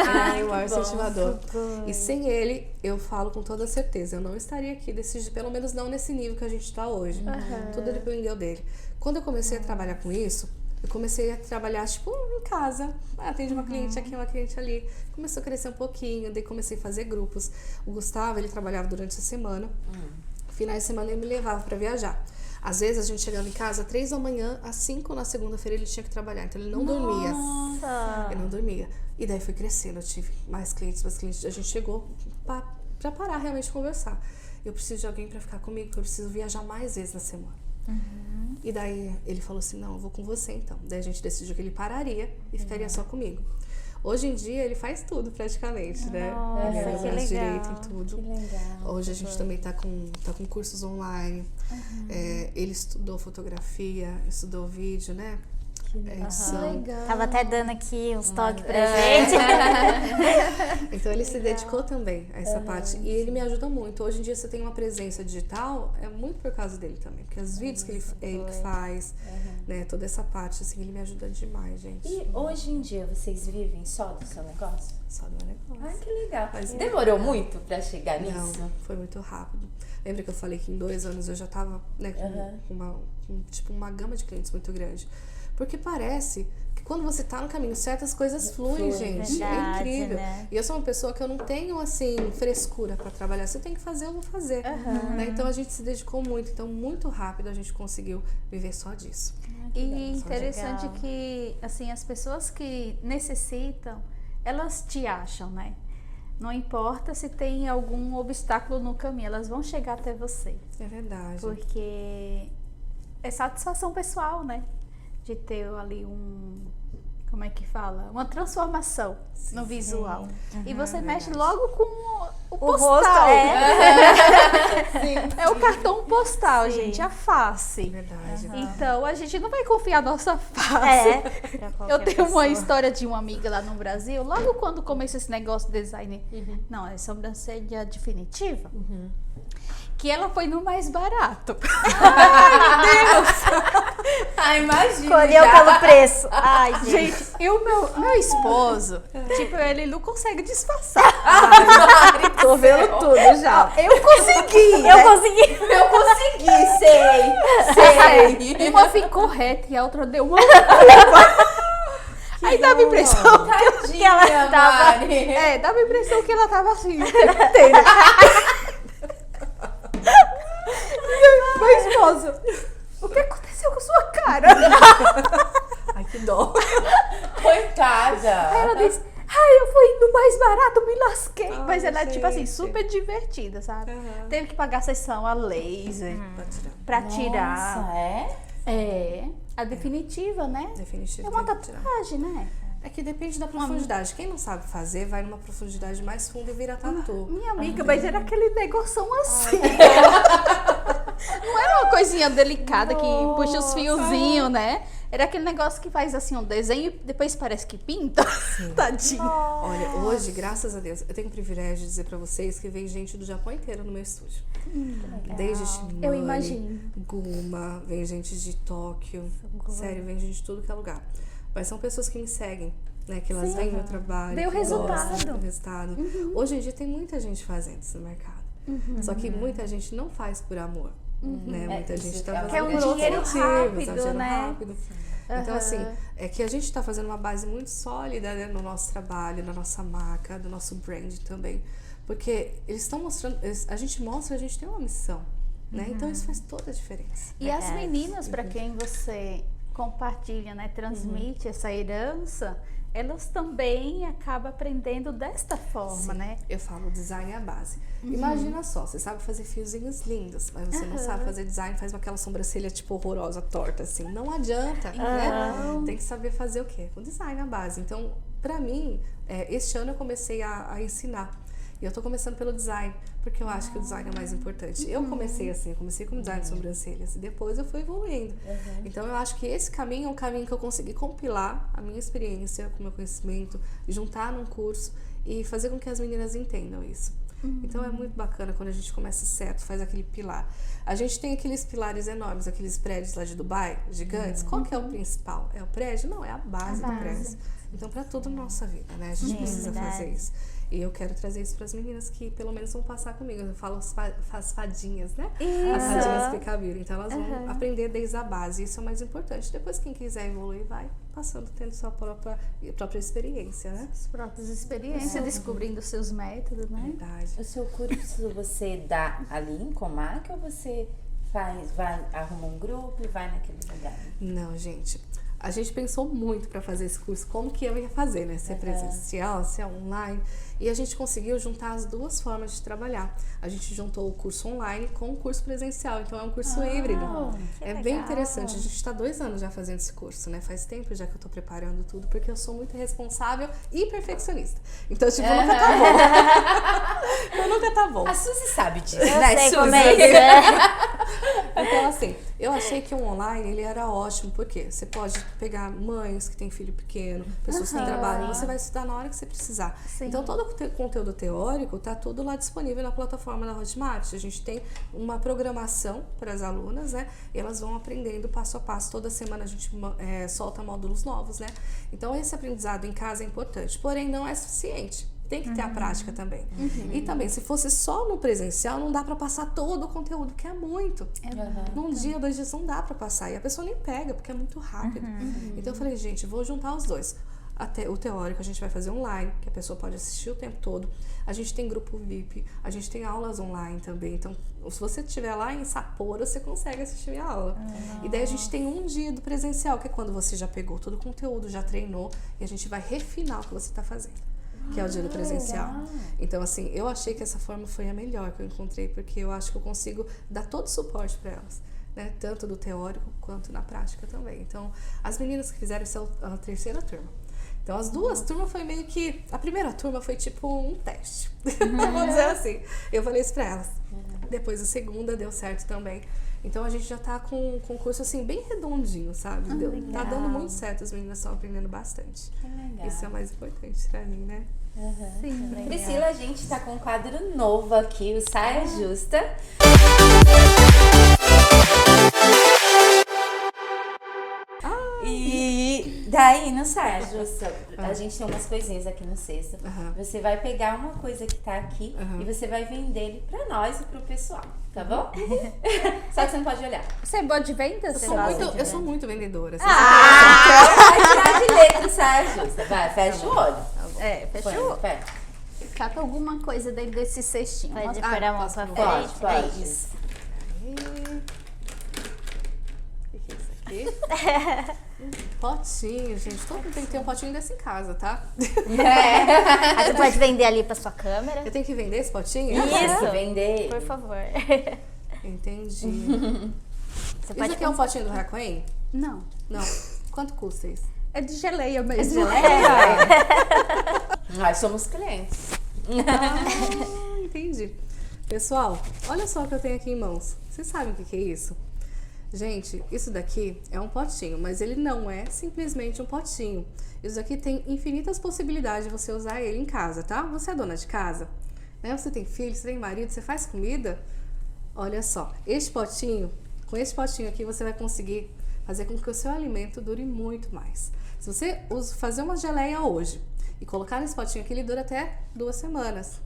Ai, o maior incentivador. E sem ele, eu falo com toda certeza, eu não estaria aqui, pelo menos não nesse nível que a gente está hoje. Tudo dependeu dele. Quando eu comecei a trabalhar com isso, eu comecei a trabalhar, tipo, em casa. Atende uma cliente aqui, uma cliente ali. Começou a crescer um pouquinho, daí comecei a fazer grupos. O Gustavo, ele trabalhava durante a semana. Finais de semana ele me levava pra viajar. Às vezes a gente chegava em casa às 3 da manhã, às 5 na segunda-feira ele tinha que trabalhar. Então ele não dormia. Ele não dormia. E daí foi crescendo, eu tive mais clientes. A gente chegou pra parar realmente de conversar. Eu preciso de alguém pra ficar comigo, porque eu preciso viajar mais vezes na semana. E daí ele falou assim, não, eu vou com você então. Daí a gente decidiu que ele pararia e ficaria só comigo. Hoje em dia ele faz tudo praticamente, né? Ele é que mais legal. direito em tudo. Que legal. Hoje a gente também tá com cursos online. Ele estudou fotografia, estudou vídeo, né? Edição. Legal. Tava até dando aqui uns toques pra gente. Então ele se dedicou também a essa parte. E ele me ajuda muito. Hoje em dia você tem uma presença digital, é muito por causa dele também. Porque os vídeos que ele faz, né? Toda essa parte, assim, ele me ajuda demais, gente. E hoje em dia vocês vivem só do seu negócio? Só do negócio. Ai, que legal. Mas Demorou muito pra chegar Não, nisso? foi muito rápido. Lembra que eu falei que em 2 anos eu já tava, né, com uma gama de clientes muito grande. Porque parece que quando você tá no caminho certo, as coisas fluem, gente. É Verdade, incrível. né? E eu sou uma pessoa que eu não tenho, assim, frescura pra trabalhar. Se eu tenho que fazer, eu vou fazer. Né? Então a gente se dedicou muito. Então, muito rápido a gente conseguiu viver só disso. E interessante legal. que, assim, as pessoas que necessitam, elas te acham, né? Não importa se tem algum obstáculo no caminho, elas vão chegar até você. É verdade. Porque é satisfação pessoal, né? De ter ali como é que fala? Uma transformação no visual. E você mexe logo com o postal. rosto, É o cartão postal, gente, a face. Verdade. Então, a gente não vai confiar na nossa face. Eu tenho uma história de uma amiga lá no Brasil, logo quando começou esse negócio de design, não, é sobrancelha definitiva, que ela foi no mais barato. Ah, imagina. Escolheu pelo preço. Ai, gente. Gente, e o meu esposo, tipo, ele não consegue disfarçar. Tô vendo tudo já. Eu consegui, Eu né? consegui. Eu consegui, sei. Uma ficou reta e a outra deu uma... Aí dava a impressão Tadinha, ela tava- Mari. dava a impressão que ela tava assim o tempo inteiro. Meu esposo, o que aconteceu com sua cara? Ai, que dó. Coitada. Aí ela disse, eu fui no mais barato, me lasquei. Ai, Mas ela é tipo assim, gente. super divertida, sabe? Aham. Teve que pagar sessão a laser Pode tirar. pra tirar. Nossa, é? É, a definitiva, né? Definitivo. É uma tem que tirar. tatuagem, né? É que depende da profundidade. Quem não sabe fazer, vai numa profundidade mais funda e vira tatu. Minha amiga, mas era aquele negoção assim. Não era uma coisinha delicada que puxa os fiozinhos, né? Era aquele negócio que faz assim um desenho e depois parece que pinta. Tadinho. Olha, hoje, graças a Deus, eu tenho o privilégio de dizer pra vocês que vem gente do Japão inteiro no meu estúdio. Desde Shimane, Eu imagino. Guma, vem gente de Tóquio. Sério, vem gente de tudo que é lugar. Mas são pessoas que me seguem, né? Que elas veem meu trabalho. Deu que resultado. gostam do resultado. Hoje em dia tem muita gente fazendo isso no mercado. Só que muita gente não faz por amor. Né? Muita isso gente tá é fazendo Quer um por dinheiro objetivo, rápido, dinheiro né? rápido. Então, assim, é que a gente tá fazendo uma base muito sólida, né, no nosso trabalho, na nossa marca, no nosso brand também. Porque eles estão mostrando, a gente mostra, a gente tem uma missão, né? Então isso faz toda a diferença. E as meninas para quem você compartilha, né, transmite essa herança, elas também acabam aprendendo desta forma, né? Eu falo, design é a base. Imagina só, você sabe fazer fiozinhos lindos, mas você não sabe fazer design, faz aquela sobrancelha tipo horrorosa, torta, assim. Não adianta, né? Tem que saber fazer o quê? O design é a base. Então, pra mim, este ano eu comecei a ensinar. E eu tô começando pelo design, porque eu acho que o design é mais importante. Eu comecei assim, eu comecei com design de sobrancelhas e depois eu fui evoluindo. Então eu acho que esse caminho é um caminho que eu consegui compilar a minha experiência, com o meu conhecimento, juntar num curso e fazer com que as meninas entendam isso. Então é muito bacana quando a gente começa certo, faz aquele pilar. A gente tem aqueles pilares enormes, aqueles prédios lá de Dubai, gigantes. Qual que é o principal? É o prédio? Não, é a base do prédio. Então para tudo na nossa vida, né? A gente precisa fazer isso. E eu quero trazer isso para as meninas que pelo menos vão passar comigo. Eu falo as fadinhas, né? As fadinhas Picabir. Então elas vão aprender desde a base. Isso é o mais importante. Depois quem quiser evoluir vai passando, tendo sua própria experiência, né? As próprias experiências, descobrindo seus métodos, né? Verdade. O seu curso você dá ali em Comac ou você arruma um grupo e vai naquele lugar? Não, gente. A gente pensou muito para fazer esse curso, como que eu ia fazer, né? Se é presencial, se é online. E a gente conseguiu juntar as duas formas de trabalhar. A gente juntou o curso online com o curso presencial, então é um curso híbrido. É bem interessante. A gente está 2 anos já fazendo esse curso, né? Faz tempo já que eu tô preparando tudo, porque eu sou muito responsável e perfeccionista. Então, tipo, nunca tá bom. Eu nunca tá bom. A Suzy sabe disso, Eu né, sei Suzy? como é isso, né? Então, assim, eu achei que o online, ele era ótimo, porque você pode pegar mães que têm filho pequeno, pessoas que trabalham, você vai estudar na hora que você precisar. Então, todo o conteúdo teórico tá tudo lá disponível na plataforma da Hotmart. A gente tem uma programação para as alunas, né? E elas vão aprendendo passo a passo. Toda semana a gente solta módulos novos, né? Então, esse aprendizado em casa é importante, porém não é suficiente. Tem que ter a prática também. E também, se fosse só no presencial, não dá para passar todo o conteúdo, que é muito. Num dia, 2 dias, não dá para passar. E a pessoa nem pega, porque é muito rápido. Então, eu falei, gente, vou juntar os dois. Até o teórico a gente vai fazer online, que a pessoa pode assistir o tempo todo. A gente tem grupo VIP, a gente tem aulas online também. Então, se você estiver lá em Sapporo, você consegue assistir a minha aula. E daí a gente tem um dia do presencial, que é quando você já pegou todo o conteúdo, já treinou, e a gente vai refinar o que você está fazendo. que é o dinheiro presencial. legal. Então, assim, eu achei que essa forma foi a melhor que eu encontrei, porque eu acho que eu consigo dar todo o suporte para elas, né? Tanto do teórico quanto na prática também. Então, as meninas que fizeram essa é a terceira turma. Então, as duas turmas foi meio que... A primeira turma foi tipo um teste. Vamos dizer assim. Eu falei isso pra elas. Depois, a segunda deu certo também. Então, a gente já tá com um curso, assim, bem redondinho, sabe? Tá dando muito certo. As meninas estão aprendendo bastante. Que legal. Isso é o mais importante pra mim, né? Sim. Priscila, a gente tá com um quadro novo aqui, o Saia Justa. E daí, no Saia Justa, a gente tem umas coisinhas aqui no cesto. Você vai pegar uma coisa que tá aqui e você vai vender ele pra nós e pro pessoal, tá bom? Só que você não pode olhar. Você é boa de venda? Eu sou muito vendedora. Assim, Então vai tirar de letra o Saia Justa. Vai, fecha o olho. Fechou? Fecha. Cata alguma coisa dentro desse cestinho. Pode Mostra- pôr a mão posso pra provar? frente. Pode. É isso. O que é isso aqui? Potinho, gente. Todo mundo tem que ter um potinho desse em casa, tá? Aí você pode vender ali pra sua câmera. Eu tenho que vender esse potinho? Isso. Vender. Por favor. Entendi. Você Isso pode aqui é um potinho do Racoen? Não. Não. Quanto custa isso? É de geleia mesmo. Nós somos clientes. Ah, entendi. Pessoal, olha só o que eu tenho aqui em mãos. Vocês sabem o que é isso? Gente, isso daqui é um potinho, mas ele não é simplesmente um potinho. Isso daqui tem infinitas possibilidades de você usar ele em casa, tá? Você é dona de casa, né? Você tem filho, você tem marido, você faz comida? Olha só, com esse potinho aqui você vai conseguir fazer com que o seu alimento dure muito mais. Se você fazer uma geleia hoje e colocar nesse potinho aqui, ele dura até 2 semanas.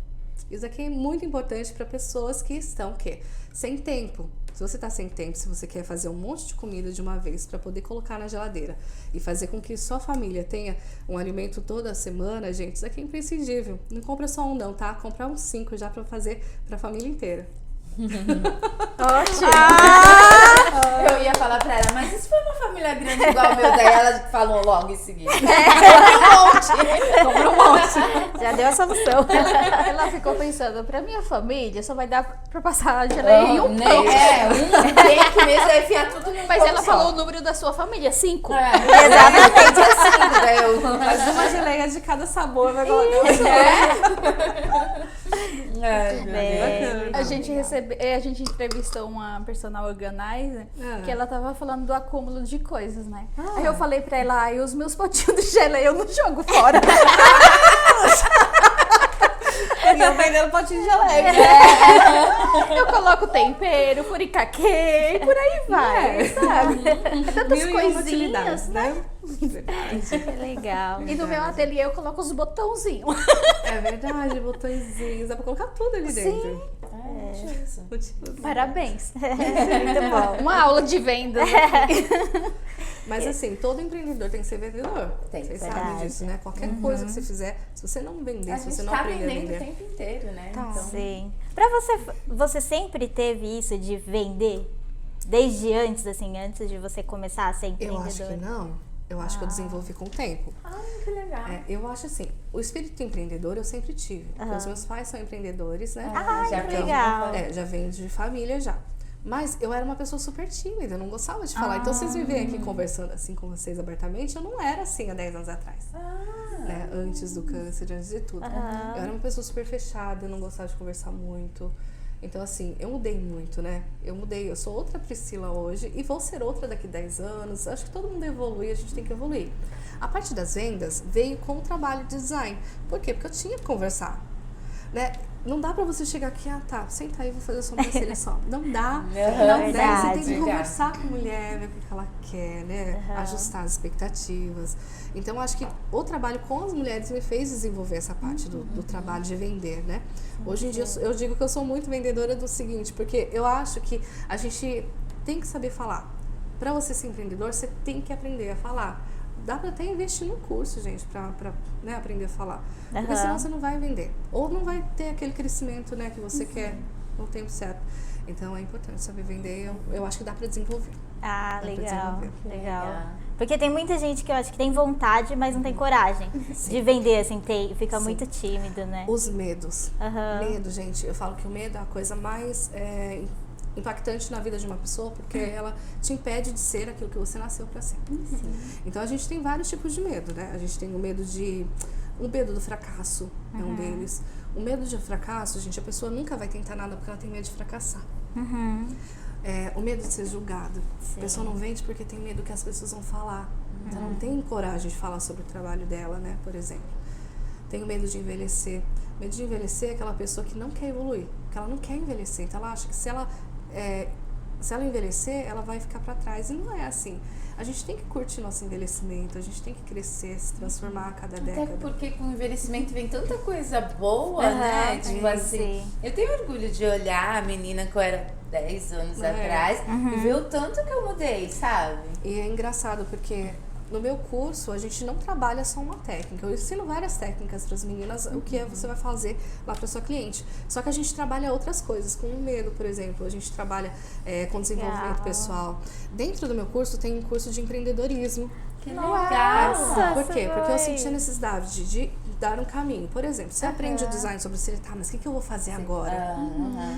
Isso aqui é muito importante para pessoas que estão, o quê? Sem tempo. Se você está sem tempo, se você quer fazer um monte de comida de uma vez para poder colocar na geladeira e fazer com que sua família tenha um alimento toda semana, gente, isso aqui é imprescindível. Não compra só um não, tá? Compra uns 5 já para fazer para a família inteira. Ótimo. Eu ia falar pra ela, mas e se for uma família grande igual o meu, daí ela falou logo em seguida. Compra um monte. Já deu a solução. Ela ficou pensando, pra minha família só vai dar pra passar a geleia em um pão. Um cake mesmo, vai enfiar tudo no Mas pão ela só. falou o número da sua família, 5. Exatamente assim, daí eu... Faz uma geleia de cada sabor, vai colocar. Ai, meu Deus. A gente entrevistou uma personal organizer que ela tava falando do acúmulo de coisas, né? Aí eu falei pra ela, e os meus potinhos de geleia eu não jogo fora. E eu vendendo potinho de geleia. Eu coloco tempero, furicaque e por aí vai, sabe? É tantas Mil e uma coisinhas, utilidades, né? né? Verdade. Que legal. E no meu ateliê eu coloco os botãozinhos. É verdade, botõezinhos. Dá pra colocar tudo ali dentro. Parabéns. Muito bom. Uma aula de venda. Mas assim, todo empreendedor tem que ser vendedor. Tem, Vocês verdade. sabem disso, né? Qualquer coisa que você fizer, se você não vender, A se gente você não tá aprender a vendendo o vender. tempo inteiro, né? Então, Sim. Pra você sempre teve isso de vender? Desde antes, assim, antes de você começar a ser Eu empreendedora? acho que não. Eu acho que eu desenvolvi com o tempo. que legal. Eu acho assim, o espírito empreendedor eu sempre tive. Porque os meus pais são empreendedores, né? já que vem legal. Já vem de família já. Mas eu era uma pessoa super tímida, eu não gostava de falar. Então vocês me veem aqui conversando assim com vocês abertamente, eu não era assim há 10 anos atrás. Né? Antes do câncer, antes de tudo. Eu era uma pessoa super fechada, eu não gostava de conversar muito. Então assim, eu mudei muito, né? Eu sou outra Priscila hoje e vou ser outra daqui 10 anos. Acho que todo mundo evolui, a gente tem que evoluir. A parte das vendas veio com o trabalho de design. Por quê? Porque eu tinha que conversar, né? Não dá pra você chegar aqui, senta aí, vou fazer a sobrancelha só. Não dá. Não dá. Você verdade. tem que conversar com a mulher, ver o que ela quer, né? Ajustar as expectativas. Então, eu acho que o trabalho com as mulheres me fez desenvolver essa parte do trabalho de vender, né? Hoje em dia, eu digo que eu sou muito vendedora do seguinte, porque eu acho que a gente tem que saber falar. Pra você ser empreendedor, você tem que aprender a falar. Dá pra até investir num curso, gente, pra né, aprender a falar. Porque senão você não vai vender. Ou não vai ter aquele crescimento, né, que você quer no tempo certo. Então é importante saber vender. Eu acho que dá pra desenvolver. Ah, Dá pra legal, desenvolver. legal. Porque tem muita gente que eu acho que tem vontade, mas não tem coragem de vender, assim, fica muito tímido, né? Os medos. Aham. Medo, gente, eu falo que o medo é a coisa mais impactante na vida de uma pessoa, porque ela te impede de ser aquilo que você nasceu para ser. Então a gente tem vários tipos de medo, né? A gente tem o medo do fracasso, é um deles. O medo de fracasso, gente, a pessoa nunca vai tentar nada porque ela tem medo de fracassar. O medo de ser julgado. A pessoa não vende porque tem medo que as pessoas vão falar. Então não tem coragem de falar sobre o trabalho dela, né? Por exemplo. Tem o medo de envelhecer. O medo de envelhecer é aquela pessoa que não quer evoluir, que ela não quer envelhecer. Então ela acha que se ela envelhecer, ela vai ficar para trás. E não é assim. A gente tem que curtir nosso envelhecimento, a gente tem que crescer, se transformar a cada década. Até porque com o envelhecimento vem tanta coisa boa, né? Tipo assim, eu tenho orgulho de olhar a menina que eu era 10 anos atrás e ver o tanto que eu mudei, sabe? E é engraçado porque no meu curso a gente não trabalha só uma técnica. Eu ensino várias técnicas para as meninas, o que você vai fazer lá para sua cliente. Só que a gente trabalha outras coisas, com o medo, por exemplo. A gente trabalha com desenvolvimento pessoal. Dentro do meu curso tem um curso de empreendedorismo. Que legal! Por quê? Porque eu senti a necessidade de dar um caminho. Por exemplo, você aprende o design sobre você, mas o que eu vou fazer agora?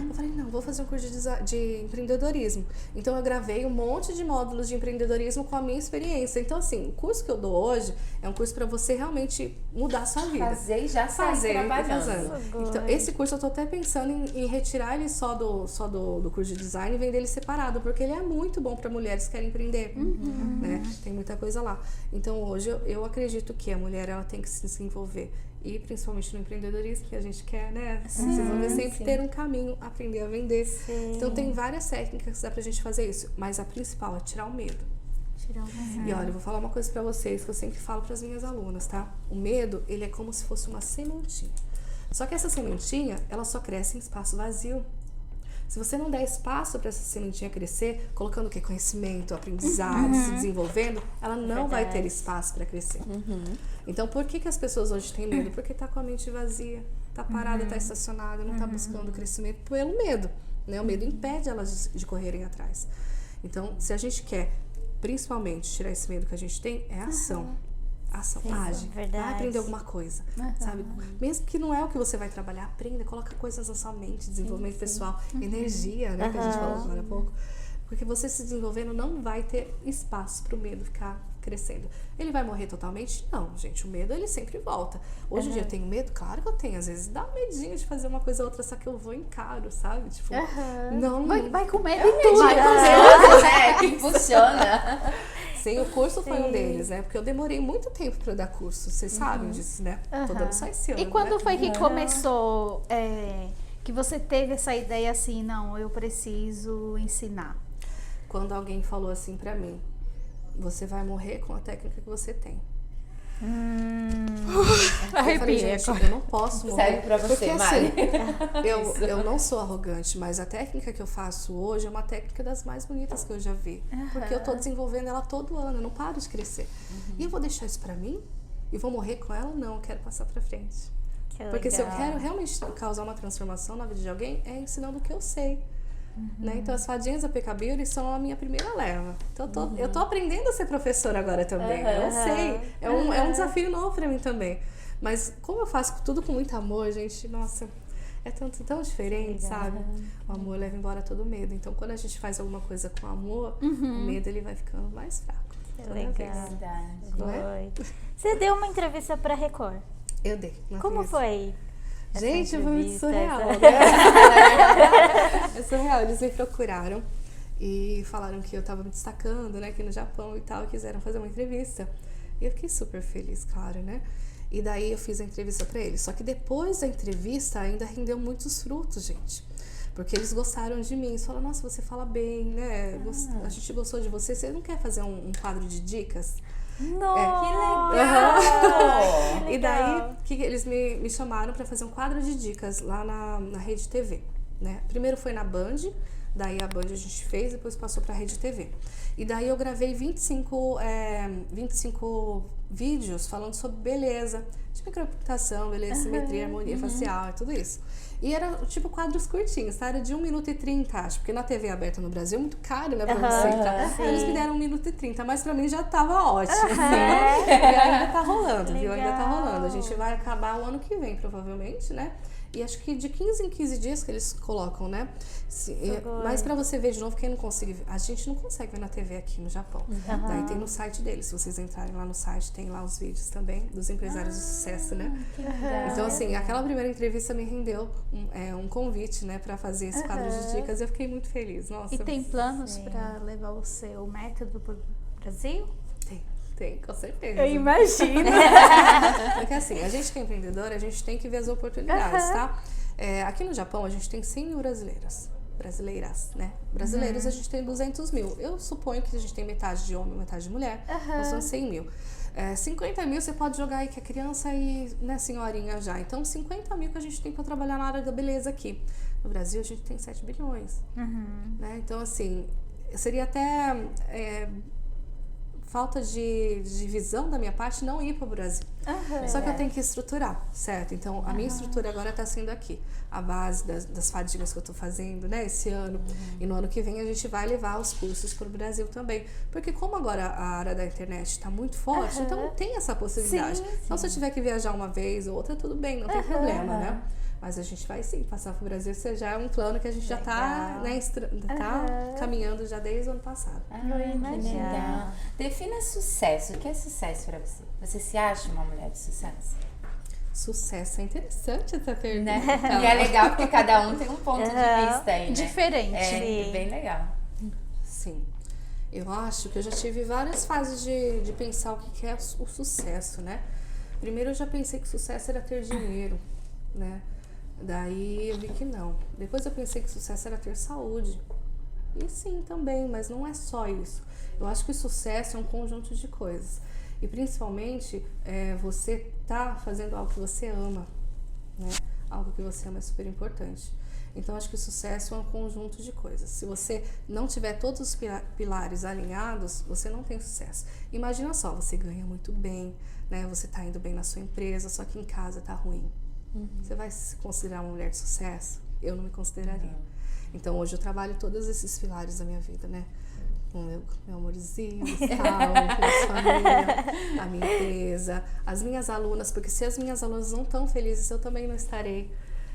Eu falei, não, vou fazer um curso de empreendedorismo. Então eu gravei um monte de módulos de empreendedorismo com a minha experiência. Então assim, o curso que eu dou hoje é um curso para você realmente mudar a sua vida. Fazer e já sair trabalhando. Então esse curso eu tô até pensando em retirar ele só do curso de design e vender ele separado, porque ele é muito bom para mulheres que querem empreender, né? Tem muita coisa lá. Então hoje eu acredito que a mulher ela tem que se desenvolver. E principalmente no empreendedorismo, que a gente quer, né? Se desenvolver sempre, ter um caminho, aprender a vender. Então tem várias técnicas que dá pra gente fazer isso. Mas a principal é tirar o medo. E olha, eu vou falar uma coisa pra vocês que eu sempre falo pras minhas alunas, tá? O medo, ele é como se fosse uma sementinha. Só que essa sementinha, ela só cresce em espaço vazio. Se você não der espaço para essa sementinha crescer, colocando o que? Conhecimento, aprendizado, se desenvolvendo, ela não vai ter espaço para crescer. Então, por que as pessoas hoje têm medo? Porque tá com a mente vazia, tá parada, tá estacionada, não tá buscando crescimento pelo medo, né? O medo impede elas de correrem atrás. Então, se a gente quer, principalmente, tirar esse medo que a gente tem, é ação. Ação, age, vai aprender alguma coisa, sabe? Mesmo que não é o que você vai trabalhar, aprenda, coloca coisas na sua mente, desenvolvimento pessoal, energia, né, que a gente falou agora há pouco. Porque você se desenvolvendo não vai ter espaço para o medo ficar crescendo. Ele vai morrer totalmente? Não, gente, o medo ele sempre volta. Hoje em dia eu tenho medo? Claro que eu tenho, às vezes dá um medinho de fazer uma coisa ou outra, só que eu vou encaro, sabe? Tipo, não... Vai com medo em tudo. Que funciona. Sim, o curso foi um deles, né? Porque eu demorei muito tempo para dar curso, vocês sabem disso, né? Tô dando só esse ano, E quando né? foi que começou, que você teve essa ideia assim, não, eu preciso ensinar? Quando alguém falou assim pra mim, você vai morrer com a técnica que você tem. Eu falei, gente, eu não posso morrer. Serve pra você, porque, Mari. assim, eu não sou arrogante, mas a técnica que eu faço hoje é uma técnica das mais bonitas que eu já vi. Porque eu tô desenvolvendo ela todo ano, eu não paro de crescer. E eu vou deixar isso pra mim? E vou morrer com ela? Não, eu quero passar pra frente. Porque se eu quero realmente causar uma transformação na vida de alguém, é ensinando o que eu sei. Né? Então as fadinhas da PK Beauty são a minha primeira leva. Então eu tô aprendendo a ser professora agora também. Eu sei. É um desafio novo pra mim também. Mas como eu faço tudo com muito amor, gente, nossa, é tão diferente, sabe? O amor leva embora todo o medo. Então quando a gente faz alguma coisa com amor, o medo ele vai ficando mais fraco. Legal. Você deu uma entrevista pra Record. Eu dei. Como foi? Gente, foi muito surreal, né? É surreal. Eles me procuraram e falaram que eu tava me destacando, né, aqui no Japão e tal, e quiseram fazer uma entrevista. E eu fiquei super feliz, claro, né? E daí eu fiz a entrevista pra eles. Só que depois da entrevista ainda rendeu muitos frutos, gente. Porque eles gostaram de mim. Eles falaram, nossa, você fala bem, né? A gente gostou de você. Você não quer fazer um quadro de dicas? Nossa, que legal! E daí que eles me chamaram para fazer um quadro de dicas lá na Rede TV, né? Primeiro foi na Band, daí a Band a gente fez, depois passou para a Rede TV. E daí eu gravei 25 vídeos falando sobre beleza, de micropigmentação, beleza, simetria, harmonia facial e tudo isso. E era tipo quadros curtinhos, tá? Era de 1 minuto e 30, acho. Porque na TV aberta no Brasil é muito caro, né? Pra você entrar. Eles me deram 1 minuto e 30, mas pra mim já tava ótimo. Assim. E ainda tá rolando, viu? Ainda tá rolando. A gente vai acabar o ano que vem, provavelmente, né? E acho que de 15 em 15 dias que eles colocam, né? Mas pra você ver de novo, quem não consegue ver, a gente não consegue ver na TV aqui no Japão. Daí tem no site deles, se vocês entrarem lá no site, tem lá os vídeos também dos empresários de sucesso, né? Então assim, aquela primeira entrevista me rendeu um convite, né, pra fazer esse quadro de dicas e eu fiquei muito feliz. Nossa. E tem planos pra levar o seu método pro Brasil? Tem, com certeza. Eu imagino. Porque assim, a gente que é empreendedora, a gente tem que ver as oportunidades, tá? Aqui no Japão, a gente tem 100 mil brasileiras, né? Brasileiros, a gente tem 200 mil. Eu suponho que a gente tem metade de homem, metade de mulher. Então são 100 mil. 50 mil você pode jogar aí que é criança e, né, senhorinha já. Então, 50 mil que a gente tem para trabalhar na área da beleza aqui. No Brasil, a gente tem 7 bilhões. Né? Então, assim, seria até... falta de visão da minha parte não ir para o Brasil. Só que eu tenho que estruturar, certo? Então, a minha estrutura agora está sendo aqui. A base das fadigas que eu estou fazendo, né, esse ano. E no ano que vem a gente vai levar os cursos para o Brasil também. Porque como agora a área da internet está muito forte, então tem essa possibilidade. Então, se eu tiver que viajar uma vez ou outra, tudo bem, não tem problema, né? Mas a gente vai sim passar para o Brasil. Isso já é um plano que a gente já está, né, caminhando já desde o ano passado. Que legal. Defina sucesso. O que é sucesso para você? Você se acha uma mulher de sucesso? Sucesso é interessante essa pergunta. Né? E é legal porque cada um tem um ponto de vista aí, né? Diferente. É bem legal. Sim. Eu acho que eu já tive várias fases de pensar o que é o sucesso, né? Primeiro eu já pensei que sucesso era ter dinheiro, né? Daí eu vi que não. Depois eu pensei que sucesso era ter saúde. E sim, também, mas não é só isso. Eu acho que o sucesso é um conjunto de coisas. E principalmente, você tá fazendo algo que você ama, né? Algo que você ama é super importante. Então, acho que o sucesso é um conjunto de coisas. Se você não tiver todos os pilares alinhados, você não tem sucesso. Imagina só, você ganha muito bem, né? Você tá indo bem na sua empresa, só que em casa tá ruim. Você vai se considerar uma mulher de sucesso? Eu não me consideraria. Então, hoje eu trabalho todos esses pilares da minha vida, né? O meu amorzinho, minha família, a minha empresa, as minhas alunas, porque se as minhas alunas não estão felizes, eu também não estarei,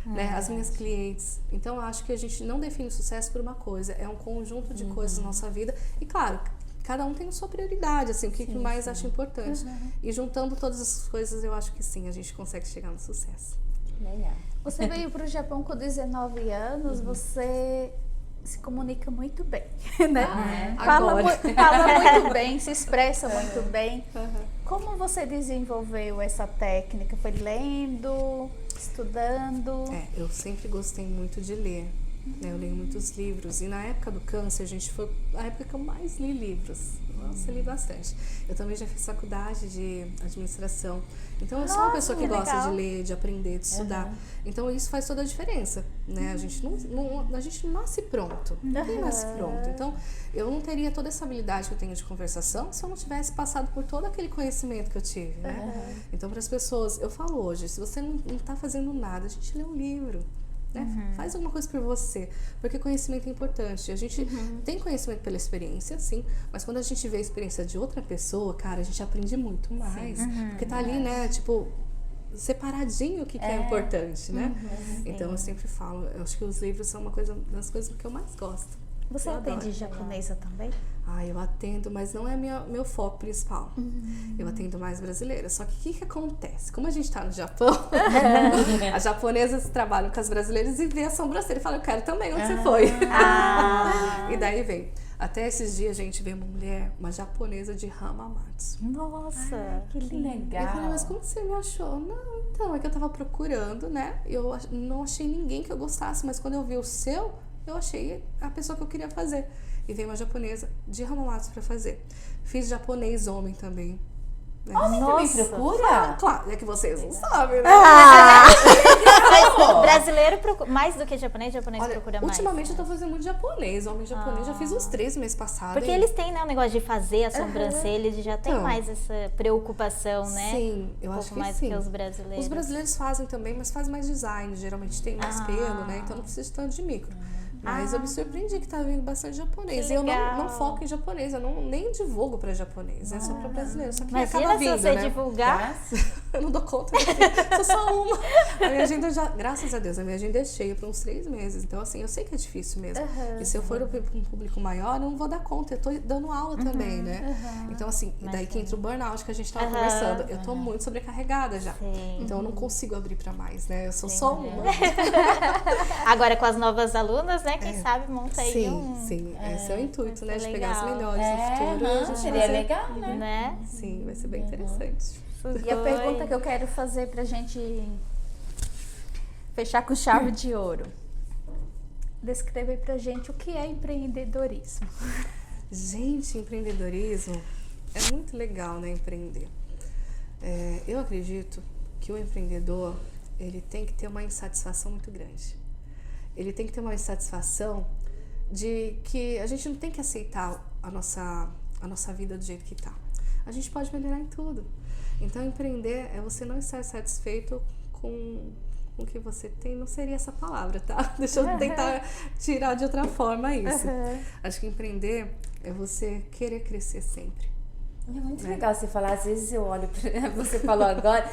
né? As minhas clientes. Então, eu acho que a gente não define sucesso por uma coisa, é um conjunto de coisas na nossa vida. E, claro, cada um tem a sua prioridade, assim, o que mais acha importante. E juntando todas essas coisas, eu acho que sim, a gente consegue chegar no sucesso. Legal. Você veio para o Japão com 19 anos, você se comunica muito bem, né? Fala muito bem, se expressa muito bem. Como você desenvolveu essa técnica? Foi lendo, estudando? Eu sempre gostei muito de ler. Né? Eu leio muitos livros. E na época do câncer, gente, foi a época que eu mais li livros. Nossa, eu li bastante. Eu também já fiz faculdade de administração. Então, eu sou uma pessoa que gosta de ler, de aprender, de estudar. Então, isso faz toda a diferença, né? A gente não nasce pronto. Ninguém nasce pronto. Então, eu não teria toda essa habilidade que eu tenho de conversação se eu não tivesse passado por todo aquele conhecimento que eu tive, né? Então, para as pessoas, eu falo hoje, se você não está fazendo nada, a gente lê um livro. Né? Faz alguma coisa por você, porque conhecimento é importante. A gente tem conhecimento pela experiência, sim, mas quando a gente vê a experiência de outra pessoa, cara, a gente aprende muito mais, porque tá ali, né, tipo, separadinho o que é importante, né? Então eu sempre falo, eu acho que os livros são uma das coisas que eu mais gosto. Você atende japonesa também? Eu atendo, mas não é meu foco principal. Eu atendo mais brasileiras. Só que o que acontece? Como a gente tá no Japão, as japonesas trabalham com as brasileiras e vê a sobrancelha e falam, eu quero também, onde você foi? E daí vem. Até esses dias, gente, veio uma japonesa de Hamamatsu. Nossa, que legal. Eu falei, mas como você me achou? Não, então, é que eu tava procurando, né? Eu não achei ninguém que eu gostasse, mas quando eu vi o seu, eu achei a pessoa que eu queria fazer. E veio uma japonesa de Hamamatsu pra fazer. Fiz japonês homem também. Né? Homem também procura? Claro, é que vocês não sabem, né? Mas brasileiro procura mais do que japonês Olha, procura mais. ultimamente eu tô fazendo muito japonês. Homem japonês já fiz uns 3 meses passados. Porque eles têm, né, o negócio de fazer a sobrancelha, eles já têm Então, mais essa preocupação, né? Sim, eu um acho pouco que mais sim. do que os brasileiros. Os brasileiros fazem também, mas fazem mais design. Geralmente tem mais pelo, né? Então não precisa tanto de micro. Mas eu me surpreendi que tá vindo bastante japonês. Que E eu legal. não foco em japonês, eu nem divulgo pra japonês, é só pra brasileiro. Só que Imagina acaba se vindo, você né? divulgar. Eu não dou conta, sou só uma. A minha agenda já, graças a Deus, a minha agenda é cheia por uns 3 meses. Então, assim, eu sei que é difícil mesmo. E se eu for um público maior, eu não vou dar conta. Eu tô dando aula também, né? Então, assim, daí que entra o burnout que a gente tava conversando. Eu tô muito sobrecarregada já. Sim. Então, eu não consigo abrir pra mais, né? Eu sou só uma. Agora com as novas alunas, né? Quem sabe monta aí Sim. Esse é o intuito, né? vai ser De pegar as legal. melhores no futuro. a gente Seria fazer. legal, né? né? Sim, vai ser bem interessante. E a pergunta que eu quero fazer pra gente fechar com chave de ouro. Descreve pra gente o que é empreendedorismo. Gente, empreendedorismo é muito legal, né? Empreender. Eu acredito que o empreendedor, ele tem que ter uma insatisfação muito grande. Ele tem que ter uma insatisfação de que a gente não tem que aceitar a nossa vida do jeito que tá. A gente pode melhorar em tudo. Então, empreender é você não estar satisfeito com o que você tem. Não seria essa palavra, tá? Deixa eu tentar tirar de outra forma isso. Acho que empreender é você querer crescer sempre. É muito legal você falar, às vezes eu olho pra você falou agora,